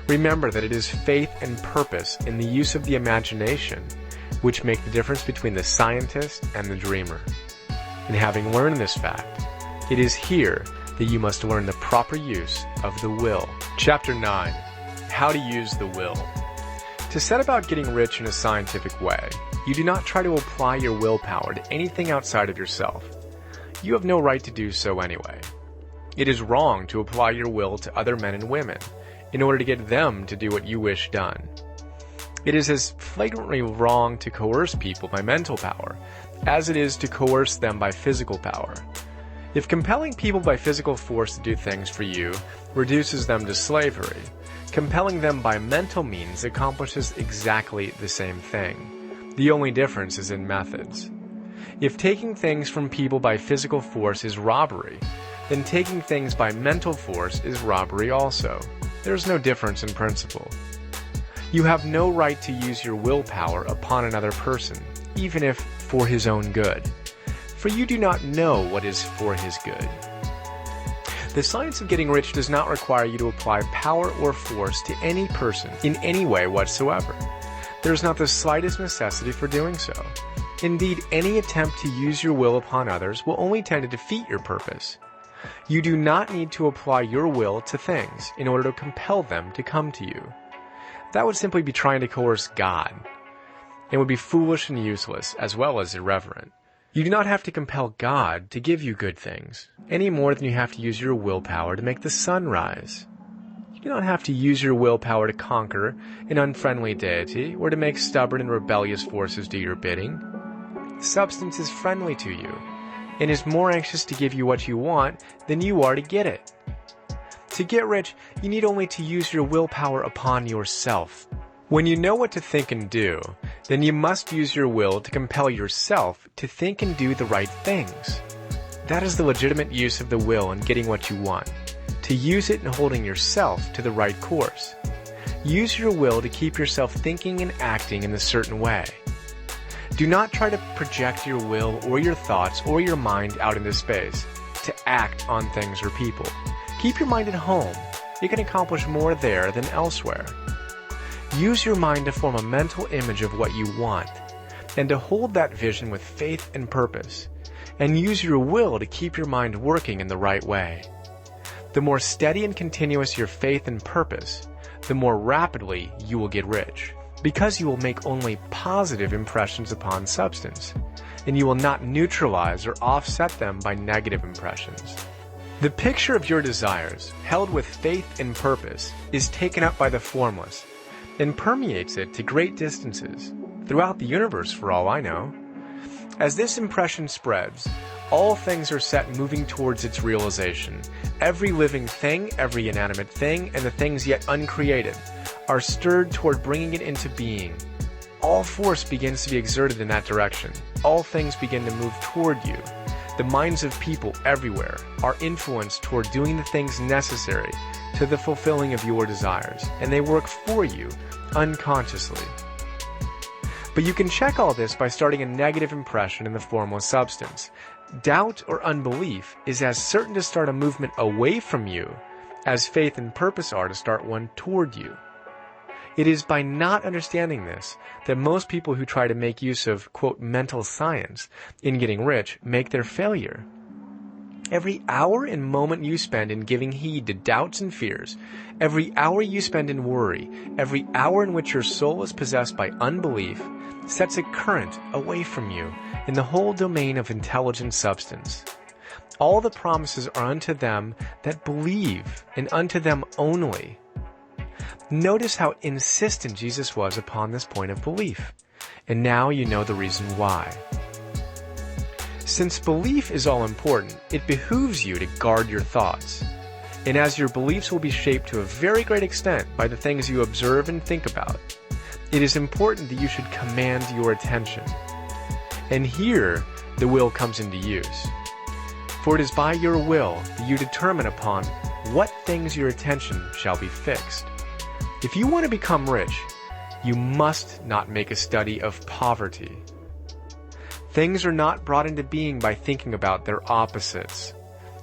Remember that it is faith and purpose in the use of the imagination which make the difference between the scientist and the dreamer. And having learned this fact, it is here that you must learn the proper use of the will. Chapter 9. How to use the will. To set about getting rich in a scientific way, you do not try to apply your willpower to anything outside of yourself. You have no right to do so anyway. It is wrong to apply your will to other men and women in order to get them to do what you wish done. It is as flagrantly wrong to coerce people by mental power as it is to coerce them by physical power. If compelling people by physical force to do things for you reduces them to slavery, compelling them by mental means accomplishes exactly the same thing. The only difference is in methods. If taking things from people by physical force is robbery, then taking things by mental force is robbery also. There is no difference in principle. You have no right to use your willpower upon another person, even if for his own good, for you do not know what is for his good. The science of getting rich does not require you to apply power or force to any person in any way whatsoever. There is not the slightest necessity for doing so. Indeed, any attempt to use your will upon others will only tend to defeat your purpose. You do not need to apply your will to things in order to compel them to come to you. That would simply be trying to coerce God. It would be foolish and useless, as well as irreverent. You do not have to compel God to give you good things, any more than you have to use your willpower to make the sun rise. You do not have to use your willpower to conquer an unfriendly deity or to make stubborn and rebellious forces do your bidding. Substance is friendly to you, and is more anxious to give you what you want than you are to get it. To get rich, you need only to use your willpower upon yourself. When you know what to think and do, then you must use your will to compel yourself to think and do the right things. That is the legitimate use of the will in getting what you want, to use it in holding yourself to the right course. Use your will to keep yourself thinking and acting in a certain way. Do not try to project your will or your thoughts or your mind out into space to act on things or people. Keep your mind at home. You can accomplish more there than elsewhere. Use your mind to form a mental image of what you want, and to hold that vision with faith and purpose, and use your will to keep your mind working in the right way. The more steady and continuous your faith and purpose, the more rapidly you will get rich, because you will make only positive impressions upon substance, and you will not neutralize or offset them by negative impressions. The picture of your desires, held with faith and purpose, is taken up by the formless, and permeates it to great distances, throughout the universe for all I know. As this impression spreads, all things are set moving towards its realization. Every living thing, every inanimate thing, and the things yet uncreated are stirred toward bringing it into being. All force begins to be exerted in that direction. All things begin to move toward you. The minds of people everywhere are influenced toward doing the things necessary to the fulfilling of your desires, and they work for you unconsciously. But you can check all this by starting a negative impression in the formless substance. Doubt or unbelief is as certain to start a movement away from you as faith and purpose are to start one toward you. It is by not understanding this that most people who try to make use of, quote, mental science in getting rich make their failure. Every hour and moment you spend in giving heed to doubts and fears, every hour you spend in worry, every hour in which your soul is possessed by unbelief, sets a current away from you in the whole domain of intelligent substance. All the promises are unto them that believe, and unto them only. Notice how insistent Jesus was upon this point of belief, and now you know the reason why. Since belief is all important, it behooves you to guard your thoughts. And as your beliefs will be shaped to a very great extent by the things you observe and think about, it is important that you should command your attention. And here, the will comes into use. For it is by your will that you determine upon what things your attention shall be fixed. If you want to become rich, you must not make a study of poverty. Things are not brought into being by thinking about their opposites.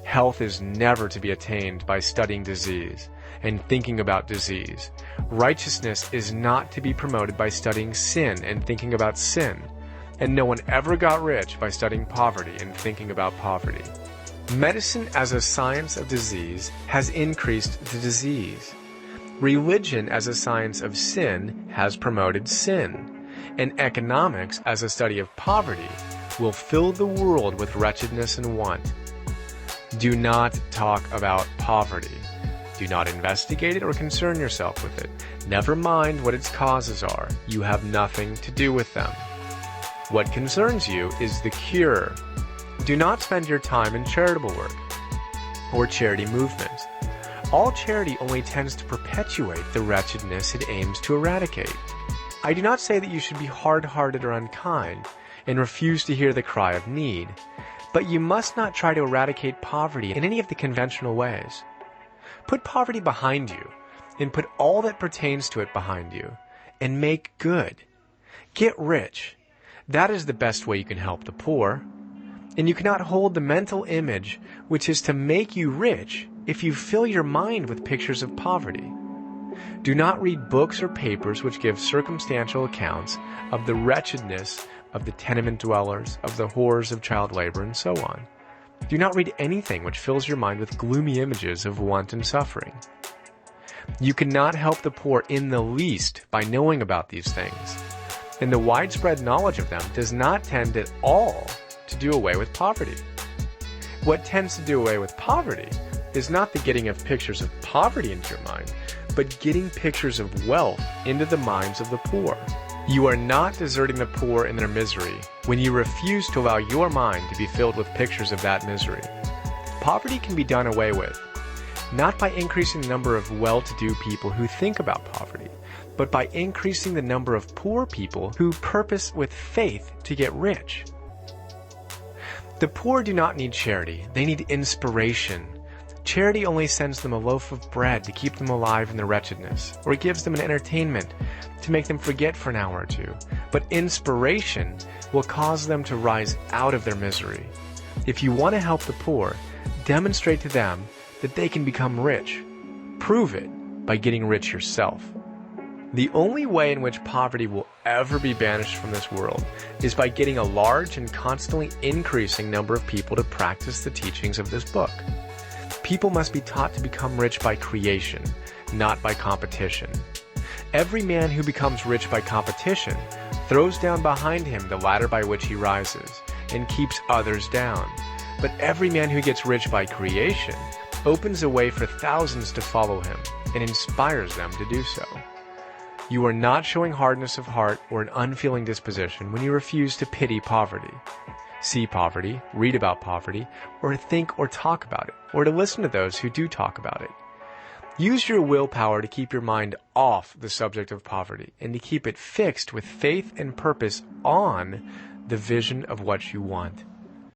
Health is never to be attained by studying disease and thinking about disease. Righteousness is not to be promoted by studying sin and thinking about sin. And no one ever got rich by studying poverty and thinking about poverty. Medicine as a science of disease has increased the disease. Religion as a science of sin has promoted sin, and economics as a study of poverty will fill the world with wretchedness and want. Do not talk about poverty. Do not investigate it or concern yourself with it. Never mind what its causes are. You have nothing to do with them. What concerns you is the cure. Do not spend your time in charitable work or charity movements. All charity only tends to perpetuate the wretchedness it aims to eradicate. I do not say that you should be hard-hearted or unkind and refuse to hear the cry of need, but you must not try to eradicate poverty in any of the conventional ways. Put poverty behind you, and put all that pertains to it behind you, and make good. Get rich. That is the best way you can help the poor. And you cannot hold the mental image which is to make you rich if you fill your mind with pictures of poverty. Do not read books or papers which give circumstantial accounts of the wretchedness of the tenement dwellers, of the horrors of child labor, and so on. Do not read anything which fills your mind with gloomy images of want and suffering. You cannot help the poor in the least by knowing about these things, and the widespread knowledge of them does not tend at all to do away with poverty. What tends to do away with poverty is not the getting of pictures of poverty into your mind, but getting pictures of wealth into the minds of the poor. You are not deserting the poor in their misery when you refuse to allow your mind to be filled with pictures of that misery. Poverty can be done away with, not by increasing the number of well-to-do people who think about poverty, but by increasing the number of poor people who purpose with faith to get rich. The poor do not need charity, they need inspiration. Charity only sends them a loaf of bread to keep them alive in their wretchedness, or gives them an entertainment to make them forget for an hour or two. But inspiration will cause them to rise out of their misery. If you want to help the poor, demonstrate to them that they can become rich. Prove it by getting rich yourself. The only way in which poverty will ever be banished from this world is by getting a large and constantly increasing number of people to practice the teachings of this book. People must be taught to become rich by creation, not by competition. Every man who becomes rich by competition throws down behind him the ladder by which he rises and keeps others down. But every man who gets rich by creation opens a way for thousands to follow him and inspires them to do so. You are not showing hardness of heart or an unfeeling disposition when you refuse to pity poverty. See poverty, read about poverty, or think or talk about it, or to listen to those who do talk about it. Use your willpower to keep your mind off the subject of poverty and to keep it fixed with faith and purpose on the vision of what you want.